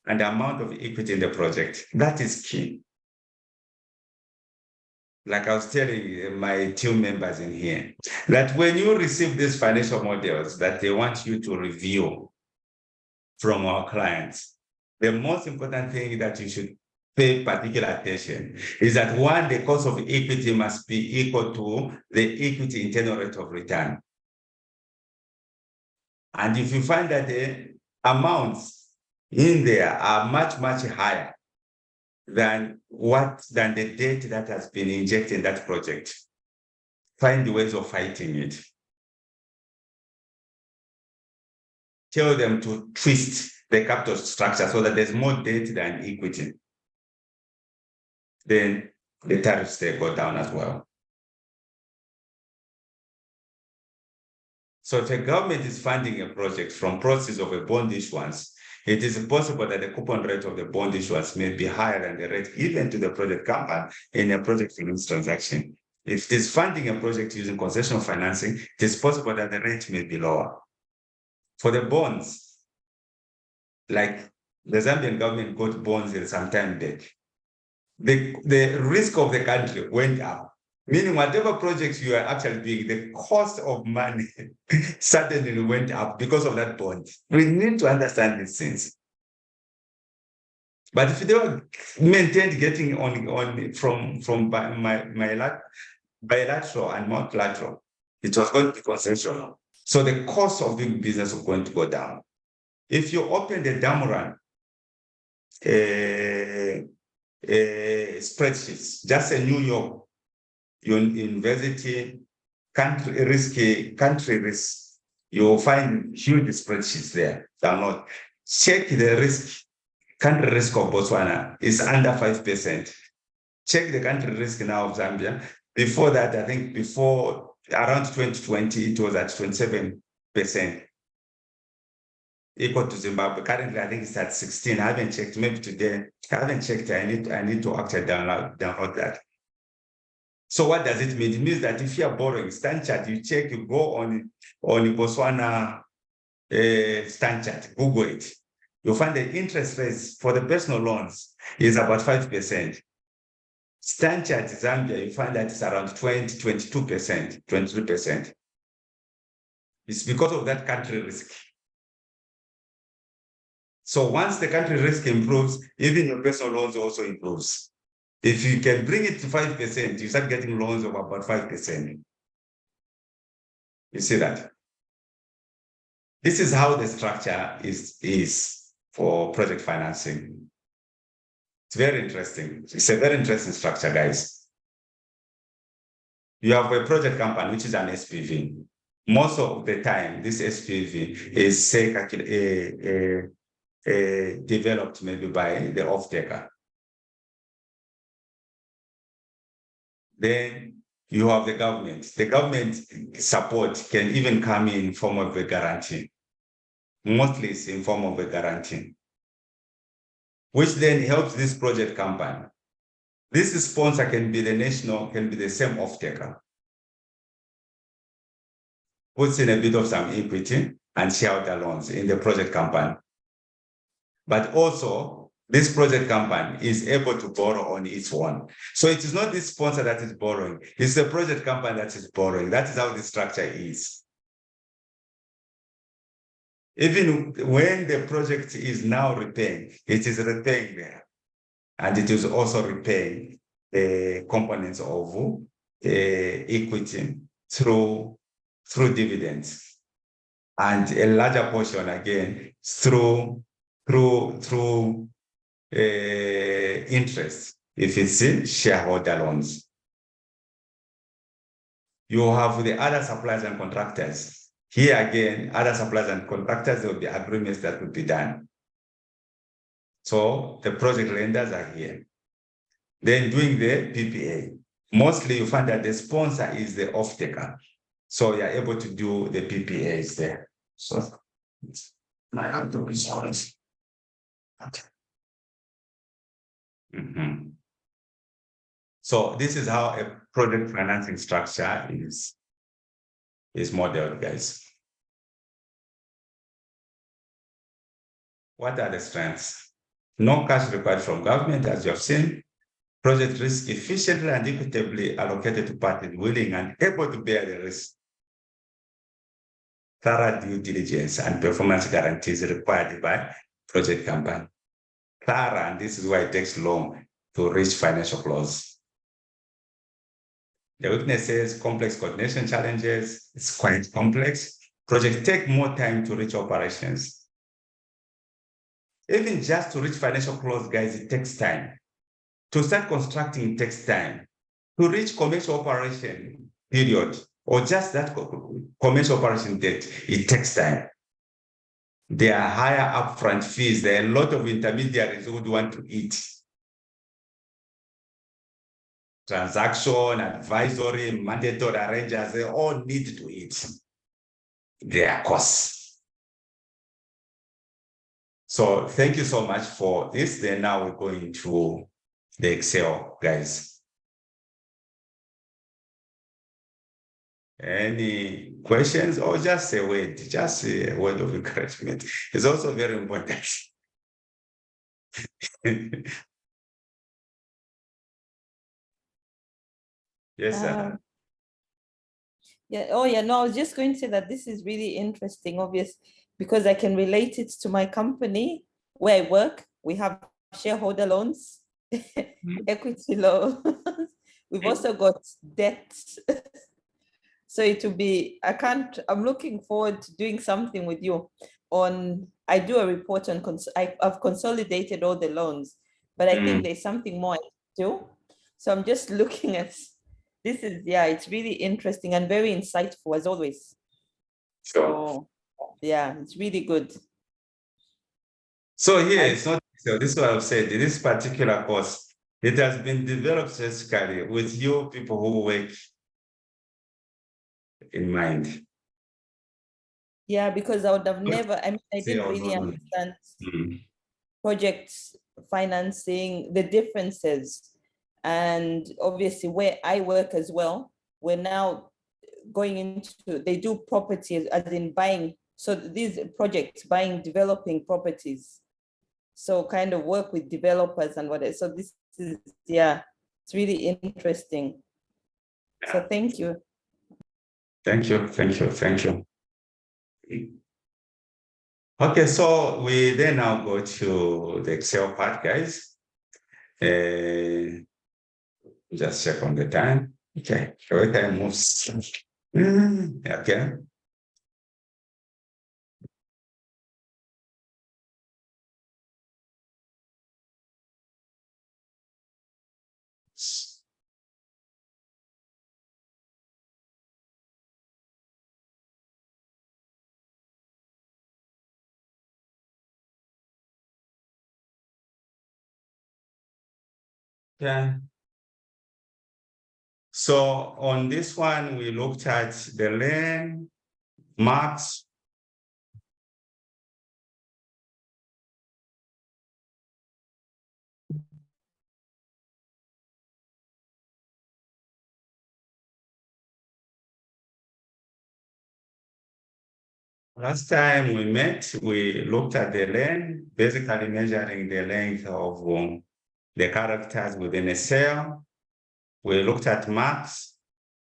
Speaker 1: and the amount of equity in the project, that is key. Like I was telling my team members in here, that when you receive these financial models that they want you to review from our clients, the most important thing that you should pay particular attention is that one, the cost of equity must be equal to the equity internal rate of return. And if you find that the amounts in there are much, much higher than the debt that has been injected in that project, find ways of fighting it. Tell them to twist the capital structure so that there's more debt than equity. Then the tariffs, they go down as well. So if a government is funding a project from proceeds of a bond issuance, it is possible that the coupon rate of the bond issuance may be higher than the rate given to the project company in a project finance transaction. If it is funding a project using concessional financing, it is possible that the rate may be lower. For the bonds, like the Zambian government got bonds some time back, the risk of the country went up, meaning whatever projects you are actually doing, the cost of money suddenly went up because of that bond. We need to understand these things. But if they were maintained getting on from bilateral and multilateral, it was going to be concessional. So the cost of doing business was going to go down. If you open the Damuran spreadsheets, just a New York University country risk, you'll find huge spreadsheets there. Download. Check the risk. Country risk of Botswana is under 5%. Check the country risk now of Zambia. Before that, I think before around 2020, it was at 27%. Equal to Zimbabwe. Currently, I think it's at 16. I haven't checked. Maybe today. I haven't checked. I need to actually download that. So what does it mean? It means that if you are borrowing Stanchart, you check, you go on Botswana Stanchart, Google it. You'll find the interest rates for the personal loans is about 5%. Stanchart Zambia, you find that it's around 20, 22%, 23%. It's because of that country risk. So once the country risk improves, even your personal loans also improves. If you can bring it to 5%, you start getting loans of about 5%. You see that? This is how the structure is for project financing. It's very interesting. It's a very interesting structure, guys. You have a project company, which is an SPV. Most of the time, this SPV is, say, developed maybe by the off-taker. Then you have the government. The government support can even come in form of a guarantee. Mostly it's in form of a guarantee, which then helps this project company. This sponsor can be the national, can be the same off-taker. Puts in a bit of some equity and shareholder loans in the project company. But also, this project company is able to borrow on its own. So it is not this sponsor that is borrowing, it's the project company that is borrowing. That is how the structure is. Even when the project is now repaying, it is repaying there. And it is also repaying the components of equity through dividends. And a larger portion, again, through interest, if it's in shareholder loans. you have the other suppliers and contractors. Here again, other suppliers and contractors, there will be agreements that will be done. So the project lenders are here. Then doing the PPA. Mostly you find that the sponsor is the off-taker. So you're able to do the PPAs there. So I have to resolve. Okay. So this is how a project financing structure is modeled, guys. What are the strengths? No cash required from government, as you have seen. Project risk efficiently and equitably allocated to parties willing and able to bear the risk. Thorough due diligence and performance guarantees required by project company. Thorough, and this is why it takes long to reach financial close. The weaknesses, complex coordination challenges, it's quite complex. Projects take more time to reach operations. Even just to reach financial close, guys, it takes time. To start constructing, it takes time. To reach commercial operation period, or just that commercial operation date, it takes time. There are higher upfront fees. There are a lot of intermediaries who would want to eat. Transaction, advisory, mandatory arrangers, they all need to eat their costs. So thank you so much for this. Then now we're going to the Excel, guys. Any questions or just a word of encouragement? It's also very important. Yes, sir.
Speaker 9: Yeah. Oh, yeah. No, I was just going to say that this is really interesting, obvious, because I can relate it to my company where I work. We have shareholder loans, equity loans. We've also got debt. So it will be, I'm looking forward to doing something with you on, I do a report on, I've consolidated all the loans, but I think there's something more I do. So I'm just looking at, this is, yeah, it's really interesting and very insightful as always.
Speaker 1: Sure.
Speaker 9: So yeah, it's really good.
Speaker 1: So here, it's not, so this is what I've said, this particular course, it has been developed specifically with you people who work in mind.
Speaker 9: Yeah, because I would have never, I mean, I didn't really understand project financing, the differences. And obviously where I work as well, we're now going into, they do properties as in buying. So these projects, developing properties. So kind of work with developers and whatever. So this is, yeah, it's really interesting. So thank you.
Speaker 1: Thank you. Okay, so we then now go to the Excel part, guys. Just check on the time. Okay, every time moves. Okay. Yeah. So on this one, we looked at the lane, marks. Last time we met, we looked at the lane, basically measuring the length of the characters within a cell. We looked at max,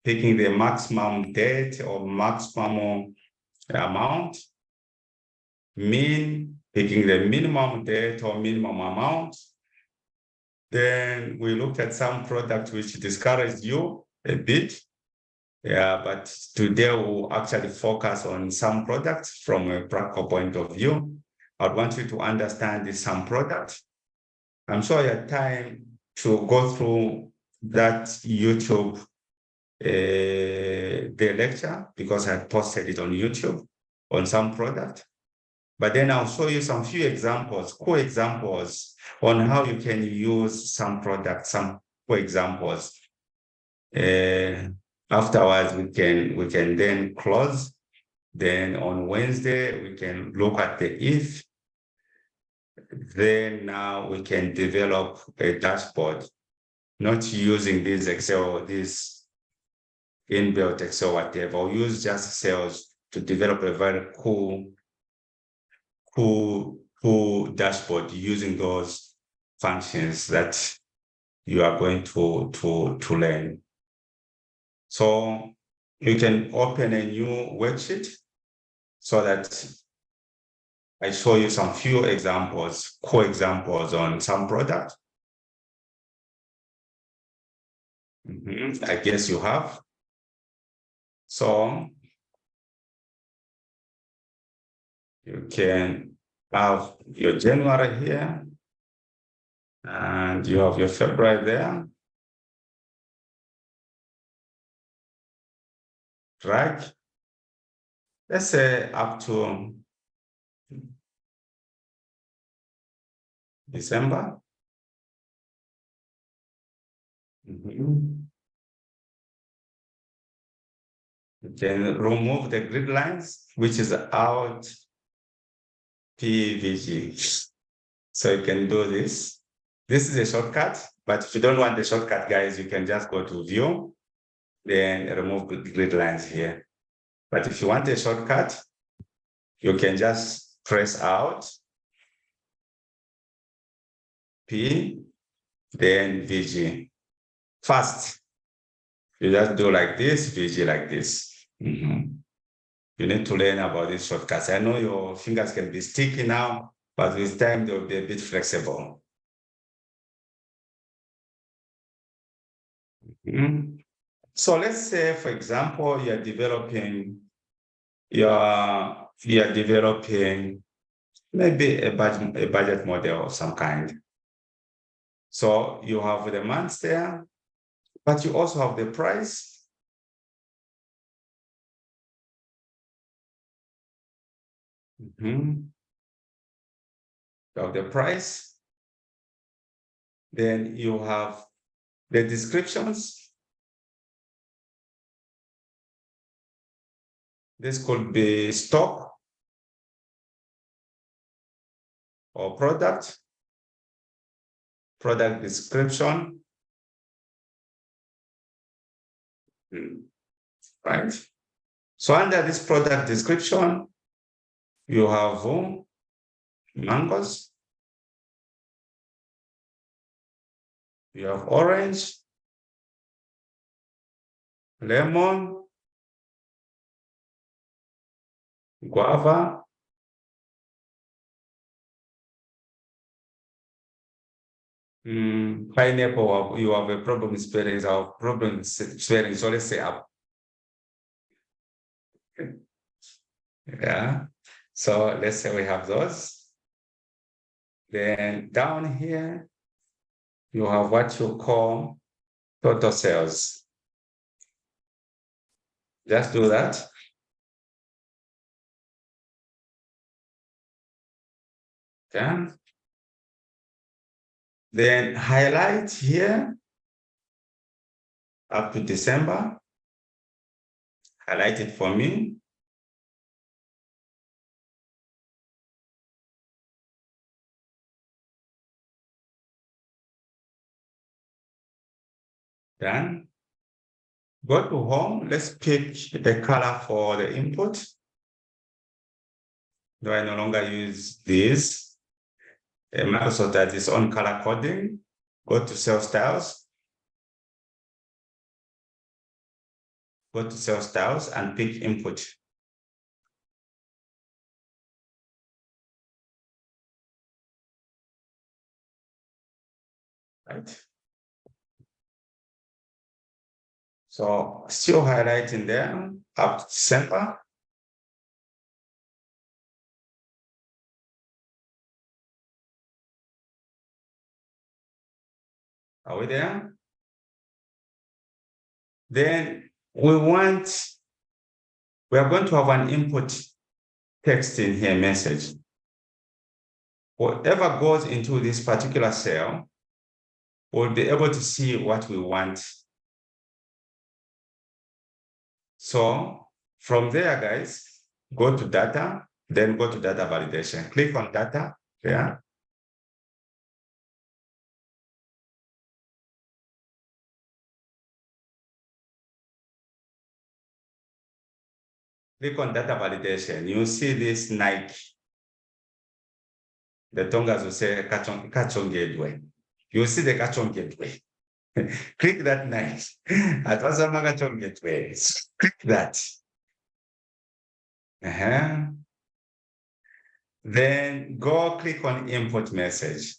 Speaker 1: picking the maximum date or maximum amount. Mean, picking the minimum date or minimum amount. Then we looked at some product which discouraged you a bit. Yeah, but today we'll actually focus on some products from a practical point of view. I want you to understand the some product. I'm sure you have time to go through that YouTube the lecture because I posted it on YouTube on some product. But then I'll show you some few examples, cool examples on how you can use some products, some cool examples. Afterwards, we can then close. Then on Wednesday, we can look at the if. Then now we can develop a dashboard, not using this Excel, this inbuilt Excel, whatever. I'll use just sales to develop a very cool dashboard using those functions that you are going to learn. So you can open a new worksheet so that I show you some few examples, cool examples on some product. I guess you have. So you can have your January here, and you have your February there. Drag. Let's say up to December. You can remove the grid lines, which is out PVG. So you can do this. This is a shortcut, but if you don't want the shortcut, guys, you can just go to view, then remove the grid lines here. But if you want a shortcut, you can just press out P, then VG. First, you just do like this, VG like this. You need to learn about these shortcuts. I know your fingers can be sticky now, but with time they'll be a bit flexible. So let's say, for example, you're developing maybe a budget model of some kind. So you have the months there, but you also have the price. You have the price. Then you have the descriptions. This could be stock or product description. Right. So under this product description, you have mangoes, you have orange, lemon, guava, pineapple. You have a problem spelling. Our problem spelling. So let's say up. Yeah. So let's say we have those. Then down here, you have what you call total sales. Just do that. Okay. Then highlight here up to December. Highlight it for me. Done. Go to home. Let's pick the color for the input. Do I no longer use this? Microsoft has its own color coding. Go to Cell Styles. Go to Cell Styles and pick input. Right. So still highlighting there up to December. Are we there? Then we are going to have an input text in here, message. Whatever goes into this particular cell, we'll be able to see what we want. So from there, guys, go to data, then go to data validation. Click on data there. Click on data validation. You see this Nike. The Tongas will say Kachon Gateway. You see the Kachon Gateway. Click that Nike. Atwasama Kachon Gateway. Click that. Then go click on input message.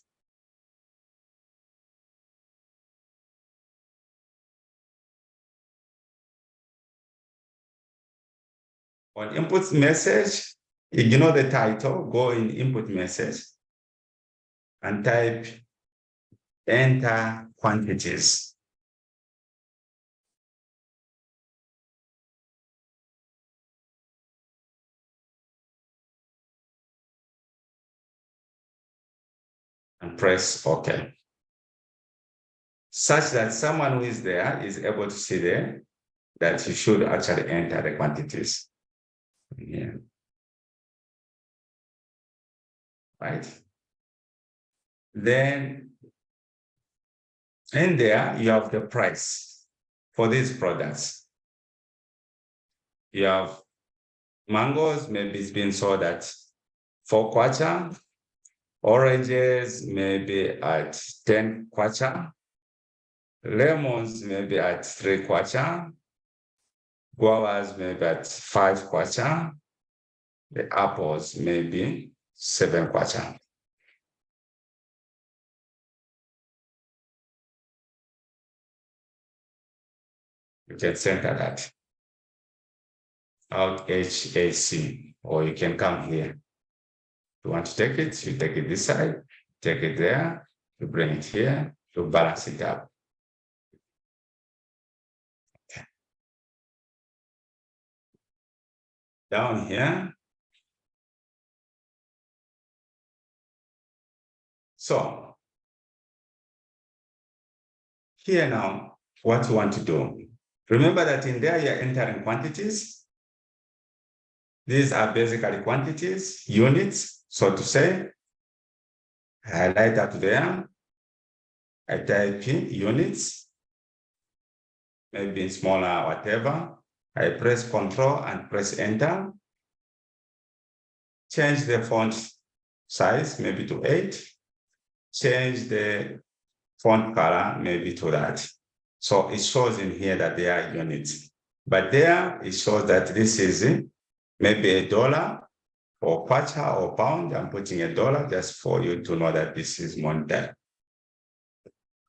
Speaker 1: On input message, ignore the title, go in input message and type enter quantities. And press OK. Such that someone who is there is able to see there that you should actually enter the quantities. Yeah. Right? Then in there, you have the price for these products. You have mangoes, maybe it's been sold at 4 kwacha. Oranges, maybe at 10 kwacha. Lemons, maybe at 3 kwacha. Guavas, maybe at 5 kwacha. The apples, maybe 7 kwacha. You can center that. Out HAC, or you can come here. You want to take it, you take it this side, take it there, you bring it here, to balance it up. Okay. Down here. So here now, what you want to do. Remember that in there you're entering quantities. These are basically quantities, units, so to say. I highlight that there. I type in units, maybe in smaller, whatever. I press Control and press Enter. Change the font size, maybe to 8. Change the font color, maybe to that. So it shows in here that they are units. But there, it shows that this is maybe $1 or kwacha or pound. I'm putting $1 just for you to know that this is monetary.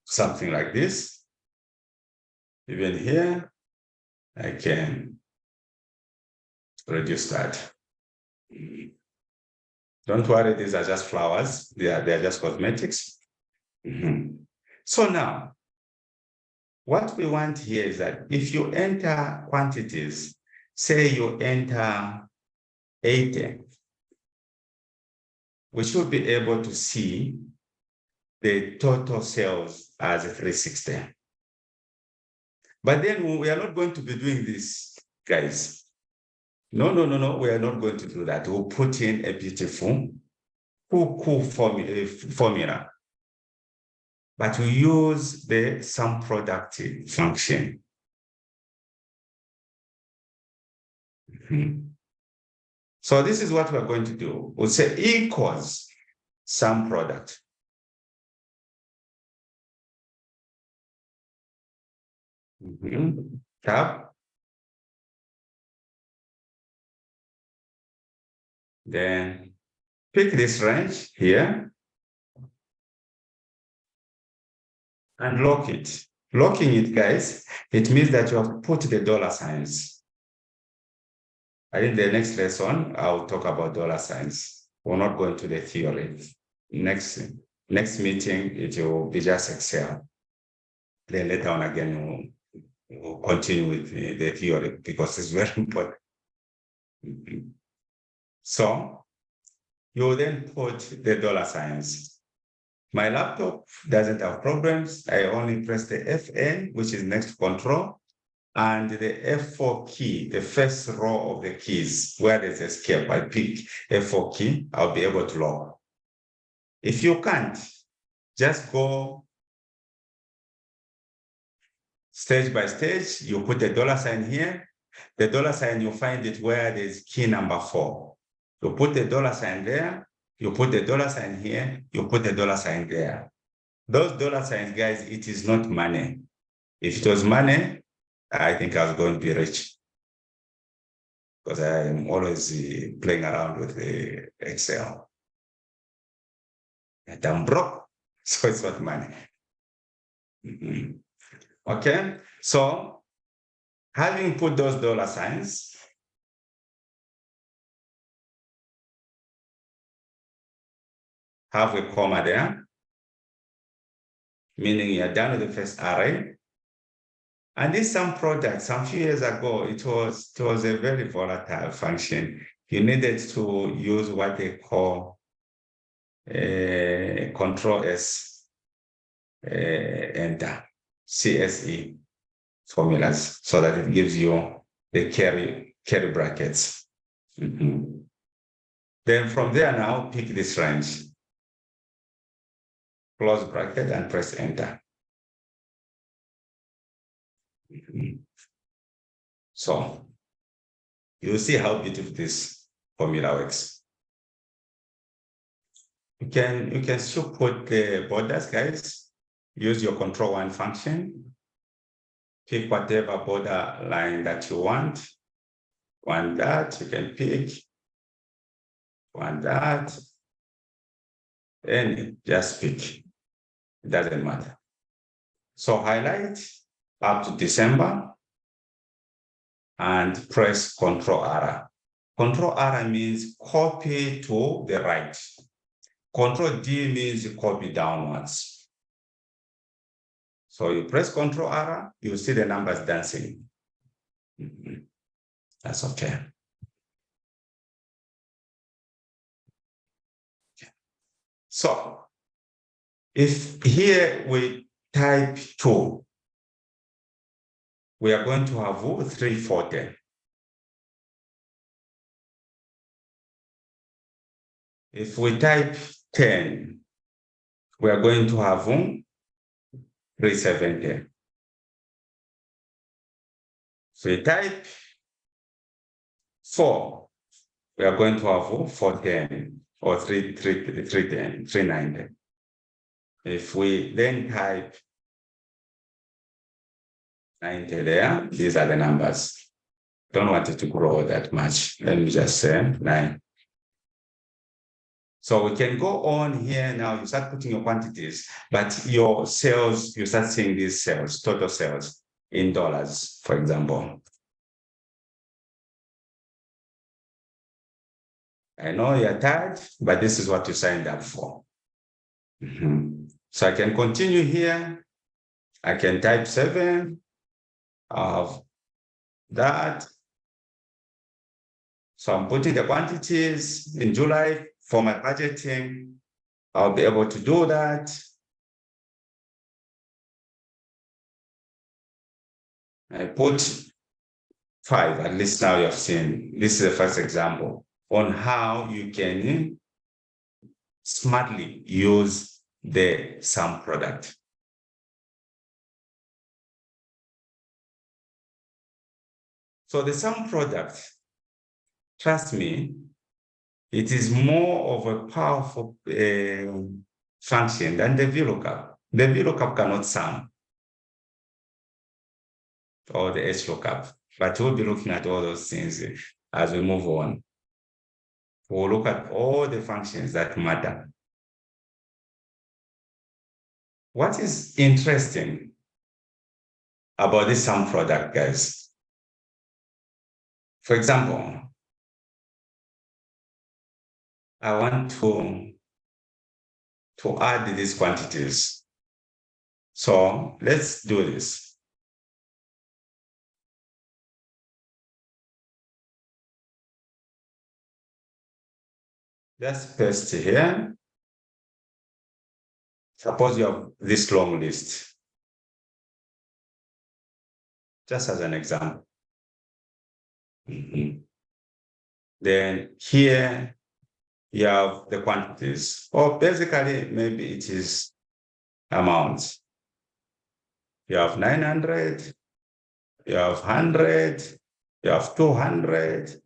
Speaker 1: Something like this. Even here, I can reduce that. Don't worry, these are just flowers. They are just cosmetics. So now, what we want here is that if you enter quantities, say you enter 80, we should be able to see the total sales as 360. But then we are not going to be doing this, guys. No, we are not going to do that. We'll put in a beautiful cool formula. But we use the SUMPRODUCT function. So this is what we're going to do. We'll say equals SUMPRODUCT. Tab. Then pick this range here and lock it. Locking it, guys, it means that you have put the dollar signs. I think the next lesson, I'll talk about dollar signs. We're not going to the theory. Next meeting, it will be just Excel. Then later on again, we'll continue with the theory because it's very important. So you then put the dollar signs. My laptop doesn't have problems. I only press the FN, which is next to control, and the F4 key, the first row of the keys, where there's escape, I pick F4 key, I'll be able to log. If you can't, just go stage by stage. You put the dollar sign here. The dollar sign, you find it where there's key number 4. You put the dollar sign there, you put the dollar sign here, you put the dollar sign there. Those dollar signs, guys, it is not money. If it was money, I think I was going to be rich, because I am always playing around with the Excel. And I'm broke, so it's not money. Okay, so having put those dollar signs, have a comma there, meaning you're done with the first array. And this SUMPRODUCT, some few years ago, it was a very volatile function. You needed to use what they call Control S, enter, CSE formulas, so that it gives you the carry brackets. Then from there now, pick this range, close bracket and press enter. So you see how beautiful this formula works. You can still put the borders, guys. Use your control 1 function. Pick whatever border line that you want. Want that, you can pick. Want that. And just pick. It doesn't matter. So highlight up to December and press Control R. Control R means copy to the right. Control D means copy downwards. So you press Control R, you see the numbers dancing. That's okay. So if here we type 2, we are going to have 340. If we type 10, we are going to have 370. If we type 4, we are going to have 410 or 310, 390. If we then type 90 there, these are the numbers. Don't want it to grow that much. Let me just say 9. So we can go on here now. You start putting your quantities, but your sales, you start seeing these sales, total sales in dollars, for example. I know you're tired, but this is what you signed up for. So I can continue here. I can type 7 of that. So I'm putting the quantities in July for my budgeting. I'll be able to do that. I put 5, at least now you have seen. This is the first example on how you can smartly use the SUMPRODUCT. So the SUMPRODUCT, trust me, it is more of a powerful function than the VLOOKUP. The VLOOKUP cannot sum, or the HLOOKUP, but we'll be looking at all those things as we move on. We'll look at all the functions that matter. What is interesting about this SUMPRODUCT, guys? For example, I want to add these quantities. So let's do this. Just paste here. Suppose you have this long list. Just as an example. Then here you have the quantities, or basically maybe it is amounts. You have 900, you have 100, you have 200,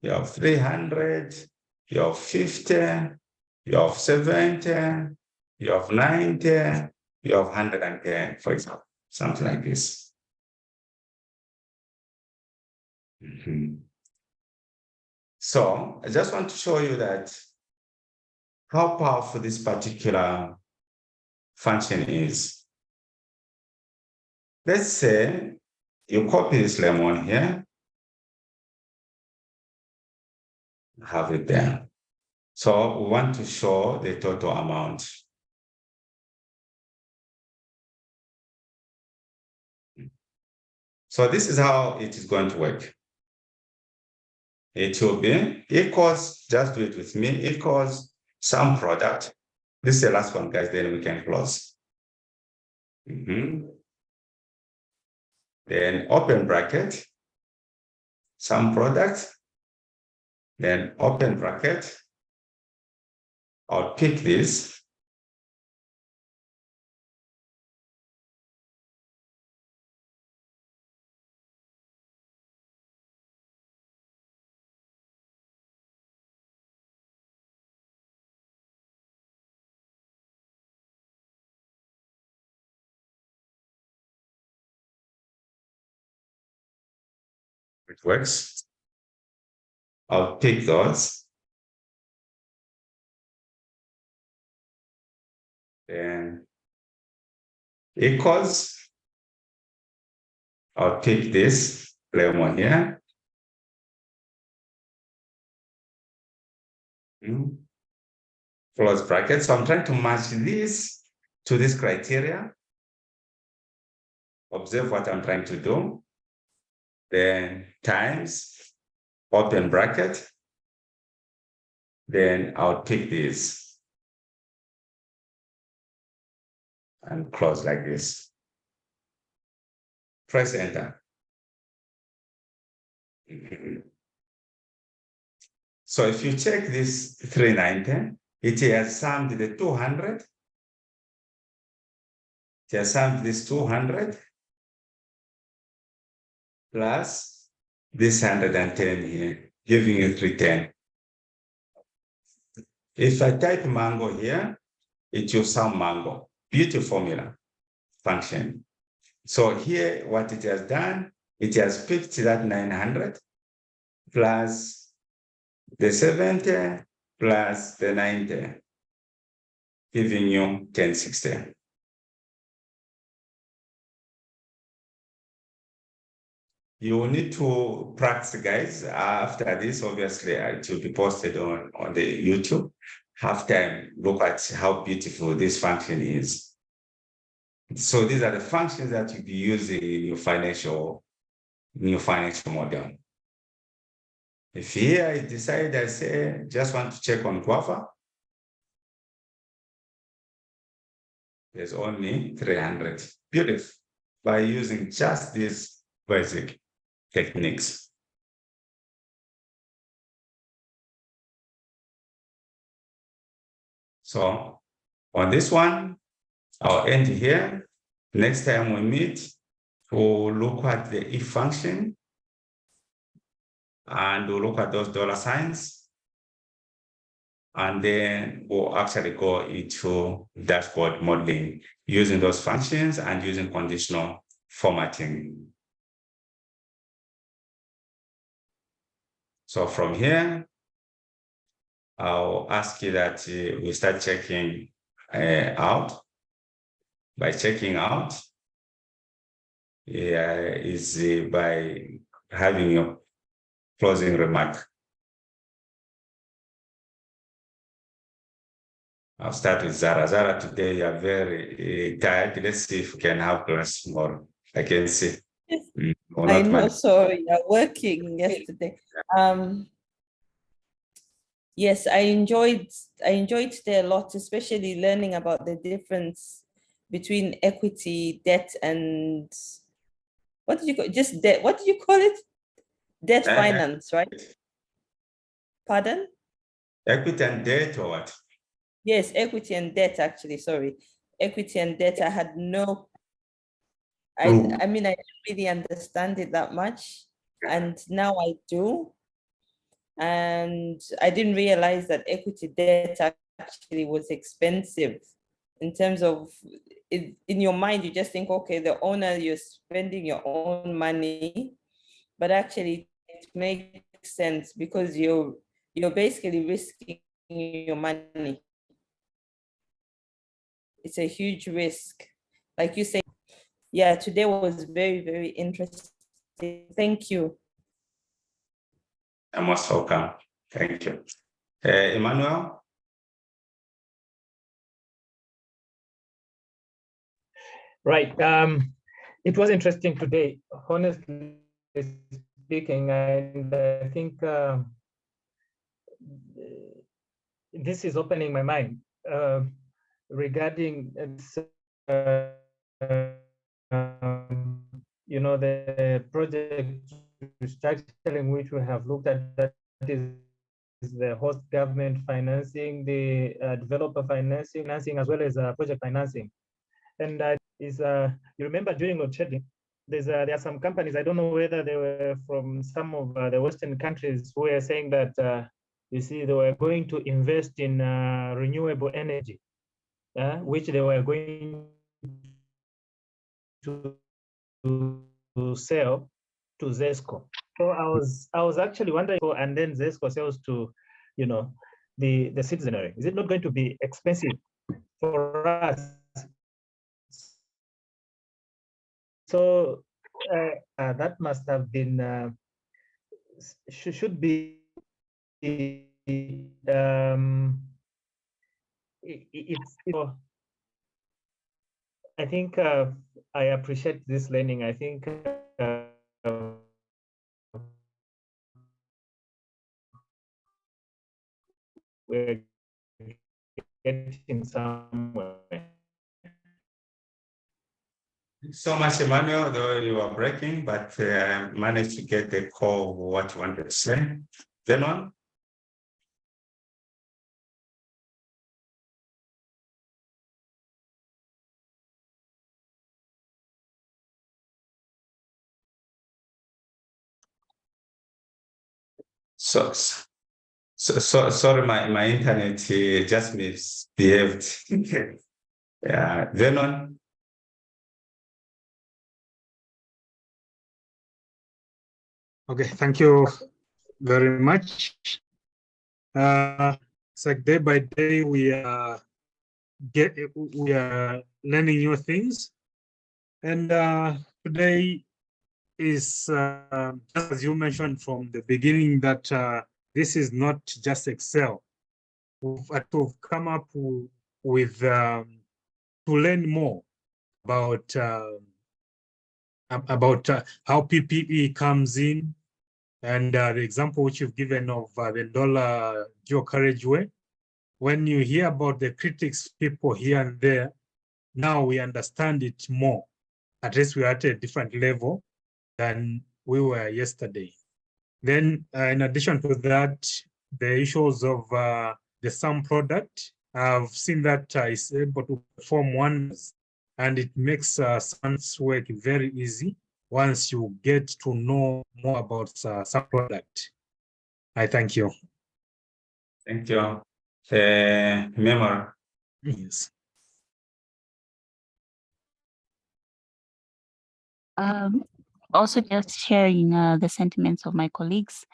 Speaker 1: you have 300, you have 50, you have 70, you have 90, you have 110, for example, something like this. So I just want to show you that how powerful this particular function is. Let's say you copy this lemon here, have it there. So we want to show the total amount. So this is how it is going to work. It will be equals, just do it with me, equals sum product. This is the last one, guys, then we can close. Then open bracket, sum product, then open bracket. I'll pick this. It works. I'll pick those. Then equals. I'll pick this lemon here. Close bracket. So I'm trying to match this to this criteria. Observe what I'm trying to do. Then times, open bracket. Then I'll pick this and close like this. Press enter. So if you check this 390, it has summed the 200. It has summed this 200 plus this 110 here, giving you 310. If I type mango here, it will sum mango. Beautiful formula function. So here, what it has done, it has picked that 900 plus the 70 plus the 90, giving you 1060. You will need to practice, guys. After this, obviously, it will be posted on the YouTube. Have time, look at how beautiful this function is. So these are the functions that you'll be using in your financial model. If here I decide, I say, just want to check on guava, there's only 300. Beautiful. By using just these basic techniques. So on this one, I'll end here. Next time we meet, we'll look at the if function and we'll look at those dollar signs. And then we'll actually go into dashboard modeling using those functions and using conditional formatting. So from here, I'll ask you that we start checking out. By checking out, is by having your closing remark. I'll start with Zara. Zara, today you are very tired. Let's see if we can have class tomorrow. I can see.
Speaker 9: I know, sorry, you're working yesterday. Yes, I enjoyed it a lot, especially learning about the difference between equity, debt, and what did you call just debt? What did you call it? Debt finance, right? Pardon?
Speaker 1: Equity and debt or what?
Speaker 9: Yes, equity and debt, actually, sorry. Equity and debt, I had no, I mean, I didn't really understand it that much. And now I do. And I didn't realize that equity debt actually was expensive in terms of, in your mind, you just think, okay, the owner, you're spending your own money, but actually it makes sense because you're basically risking your money. It's a huge risk. Like you say, yeah, today was very, very interesting. Thank you.
Speaker 1: I'm most welcome. Thank you. Emmanuel?
Speaker 2: Right. It was interesting today, honestly speaking, and I think this is opening my mind regarding the project restructuring which we have looked at, that is the host government financing, the developer financing, as well as project financing. And you remember during load shedding, there are some companies, I don't know whether they were from some of the Western countries, who are saying that, you see, they were going to invest in renewable energy, which they were going to sell to ZESCO. So I was actually wondering, and then ZESCO sells to, the citizenry. Is it not going to be expensive for us? So that must have been, should be, I think I appreciate this learning. I think we're getting somewhere.
Speaker 1: So much, Emmanuel, though you are breaking, but managed to get the core of what you wanted to say. Then on? Sorry, my internet just misbehaved. Yeah, then on?
Speaker 4: Okay, thank you very much. It's like day by day we are learning new things, and today is just as you mentioned from the beginning that this is not just Excel. We've come up with to learn more about how PPE comes in, and the example which you've given of the dollar dual carriageway. When you hear about the critics people here and there, now we understand it more. At least we're at a different level than we were yesterday. Then in addition to that, the issues of the SUM product, I've seen that is able to perform wonders, and it makes SUM's work very easy once you get to know more about SUM product. I thank you.
Speaker 1: Thank you. Memory.
Speaker 4: Yes.
Speaker 5: Also just sharing the sentiments of my colleagues.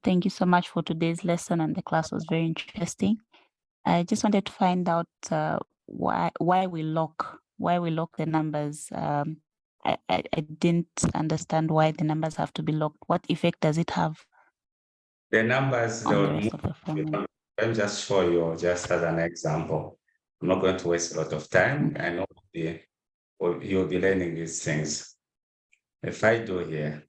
Speaker 5: Thank you so much for today's lesson, and the class was very interesting. I just wanted to find out why we lock the numbers. I didn't understand why the numbers have to be locked. What effect does it have
Speaker 1: The numbers,
Speaker 5: on the rest of the formula?
Speaker 1: let me just show you just as an example. I'm not going to waste a lot of time. I know you'll be learning these things. If I do here,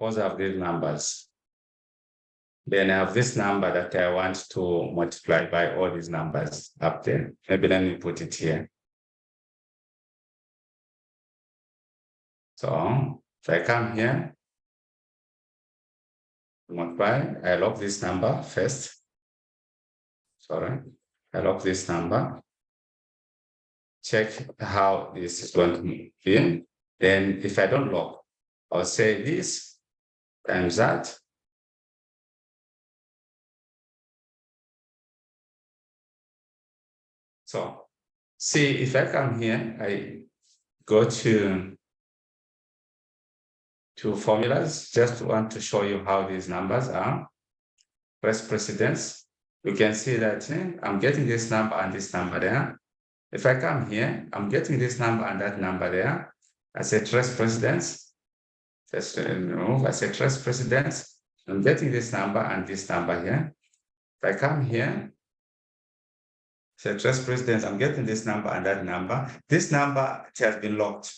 Speaker 1: Suppose I have these numbers. Then I have this number that I want to multiply by all these numbers up there. Maybe let me put it here. So if I come here, multiply, I log this number first. Sorry, I log this number. Check how this is going to be. Then if I don't log, I'll say this times that. So see, if I come here, I go to formulas, just want to show you how these numbers are. Press precedence. You can see that I'm getting this number and this number there. If I come here, I'm getting this number and that number there. I say trace precedence. Just remove, I say trace precedence. I'm getting this number and this number here. If I come here, say trace precedence, I'm getting this number and that number. This number, it has been locked.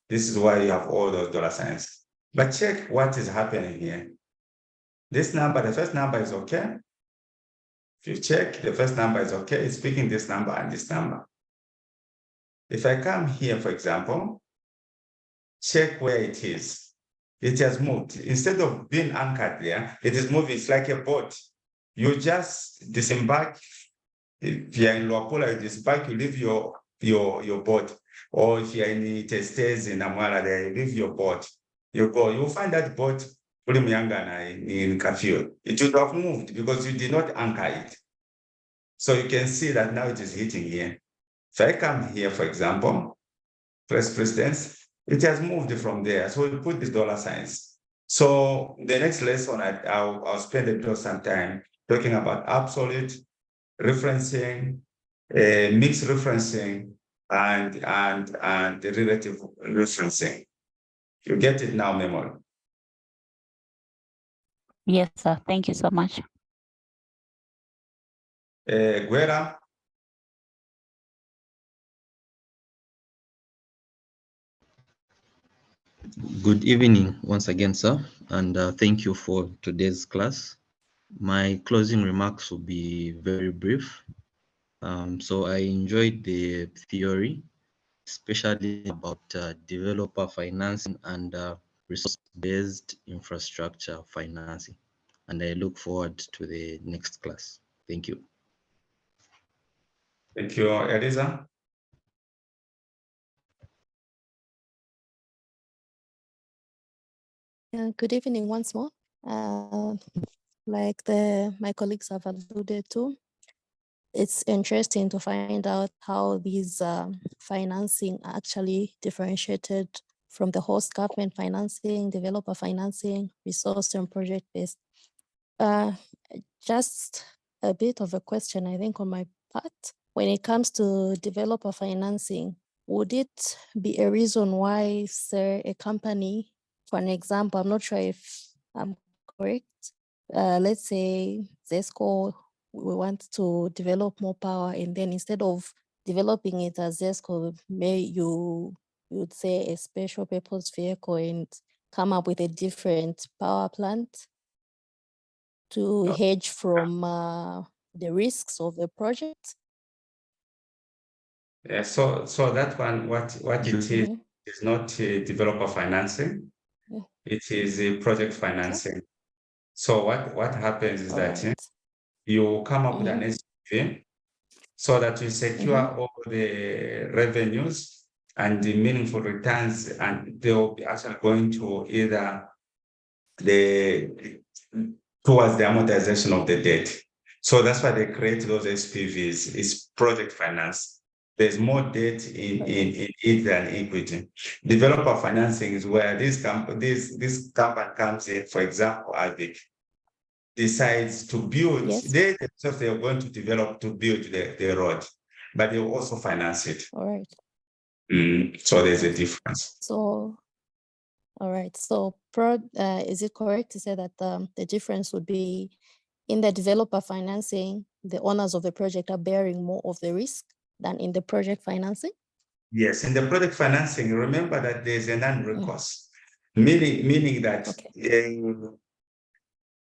Speaker 1: This is why you have all those dollar signs. But check what is happening here. This number, the first number is okay. If you check, the first number is okay. It's picking this number and this number. If I come here, for example, check where it is. It has moved. Instead of being anchored there, it is moving. It's like a boat. You just disembark. If you're in Luapula, you disembark, you leave your boat. Or if you're in Testes in Amwala, there, you leave your boat. You go, you'll find that boat in Kafio. It should have moved because you did not anchor it. So you can see that now it is hitting here. If I come here, for example, press precedence, it has moved from there. So we put the dollar signs. So the next lesson, I'll spend a bit of some time talking about absolute referencing, mixed referencing, and the relative referencing. You get it now, Memory?
Speaker 5: Yes, sir. Thank you so much.
Speaker 1: Guerra?
Speaker 6: Good evening once again, sir, and thank you for today's class. My closing remarks will be very brief. So I enjoyed the theory, especially about developer financing and resource-based infrastructure financing. And I look forward to the next class. Thank you.
Speaker 1: Thank you, Eliza.
Speaker 7: Good evening once more. Like my colleagues have alluded to, it's interesting to find out how these financing are actually differentiated from the host government financing, developer financing, resource and project-based. Just a bit of a question, I think, on my part. When it comes to developer financing, would it be a reason why, say, a company, for an example, I'm not sure if I'm correct, let's say ZESCO, we want to develop more power, and then instead of developing it as ZESCO, you'd say a special purpose vehicle and come up with a different power plant to hedge from the risks of the project?
Speaker 1: Yeah, so that one, what it is not developer financing.
Speaker 7: Yeah.
Speaker 1: It is a project financing. So what happens is that you come up with an SPV so that you secure all the revenues and the meaningful returns, and they will be actually going to either towards the amortization of the debt. So that's why they create those SPVs. It's project finance. There's more debt in it than equity. Developer financing is where this company comes in. For example, Alvic decides to build. They themselves are going to develop to build the road, but they will also finance it.
Speaker 7: All right.
Speaker 1: So there's a difference.
Speaker 7: So, all right. So, is it correct to say that the difference would be in the developer financing, the owners of the project are bearing more of the risk than in the project financing?
Speaker 1: Yes, in the project financing, remember that there's a non-recourse. meaning that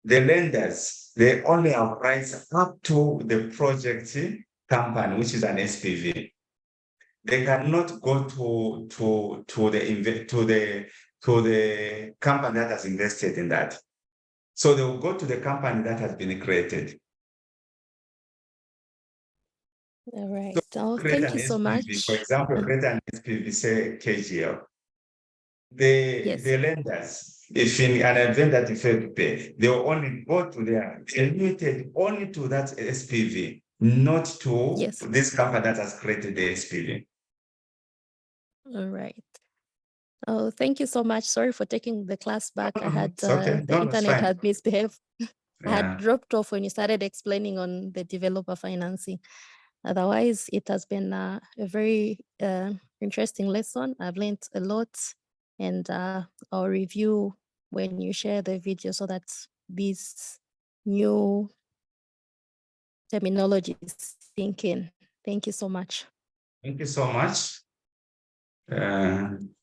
Speaker 1: the lenders, they only have rights up to the project company, which is an SPV. They cannot go to the company that has invested in that. So they will go to the company that has been created.
Speaker 7: All right.
Speaker 1: So
Speaker 7: Thank you so
Speaker 1: SPV,
Speaker 7: much.
Speaker 1: for example, create an SPV, say KGL. The lenders, if in an event that you fail to pay, they will only go to their limited only to that SPV, not to this company that has created the SPV.
Speaker 7: All right. Oh, thank you so much. Sorry for taking the class back. I had
Speaker 1: okay.
Speaker 7: the internet
Speaker 1: fine.
Speaker 7: had misbehaved. I
Speaker 1: Yeah.
Speaker 7: had dropped off when you started explaining on the developer financing. Otherwise, it has been a very interesting lesson. I've learned a lot, and I'll review when you share the video so that these new terminologies sink in. Thank you so much.
Speaker 1: Thank you so much.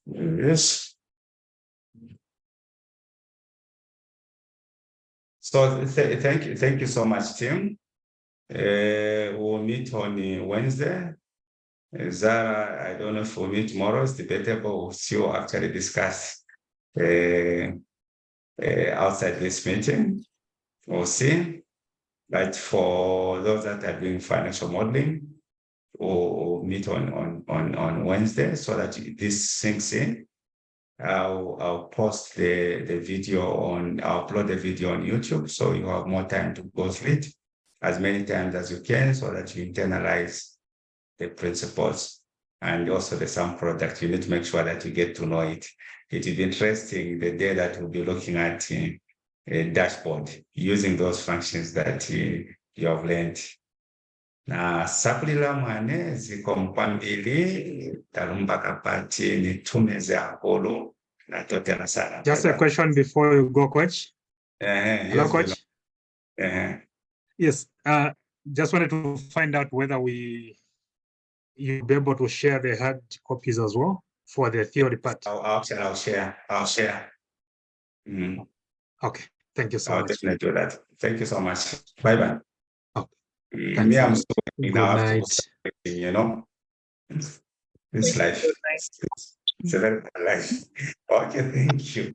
Speaker 1: Yes. So thank you so much, Tim. We'll meet on Wednesday. Zara, I don't know if we'll meet tomorrow. It's debatable. We'll see you actually discuss outside this meeting. We'll see. But for those that are doing financial modeling, we'll meet on Wednesday so that this sinks in. I'll post the video I'll upload the video on YouTube so you have more time to go through it as many times as you can so that you internalize the principles and also the sum product. You need to make sure that you get to know it. It will be interesting the day that we'll be looking at a dashboard using those functions that you have learned. Na sapulila mwane ziko mpambili talumba kapati ni tumeze akolo na totela sana.
Speaker 4: Just a question before you go, Coach. Hello,
Speaker 1: Yes,
Speaker 4: Coach.
Speaker 1: Yes.
Speaker 4: Just wanted to find out whether you'll be able to share the hard copies as well for the theory part.
Speaker 1: I'll share.
Speaker 4: Okay. Thank you so
Speaker 1: I'll
Speaker 4: much.
Speaker 1: definitely do that. Thank you so much. Bye-bye.
Speaker 4: Okay.
Speaker 1: Me, I'm so
Speaker 4: Good
Speaker 1: night.
Speaker 4: night.
Speaker 1: This life. It's a very bad life. Okay, thank you.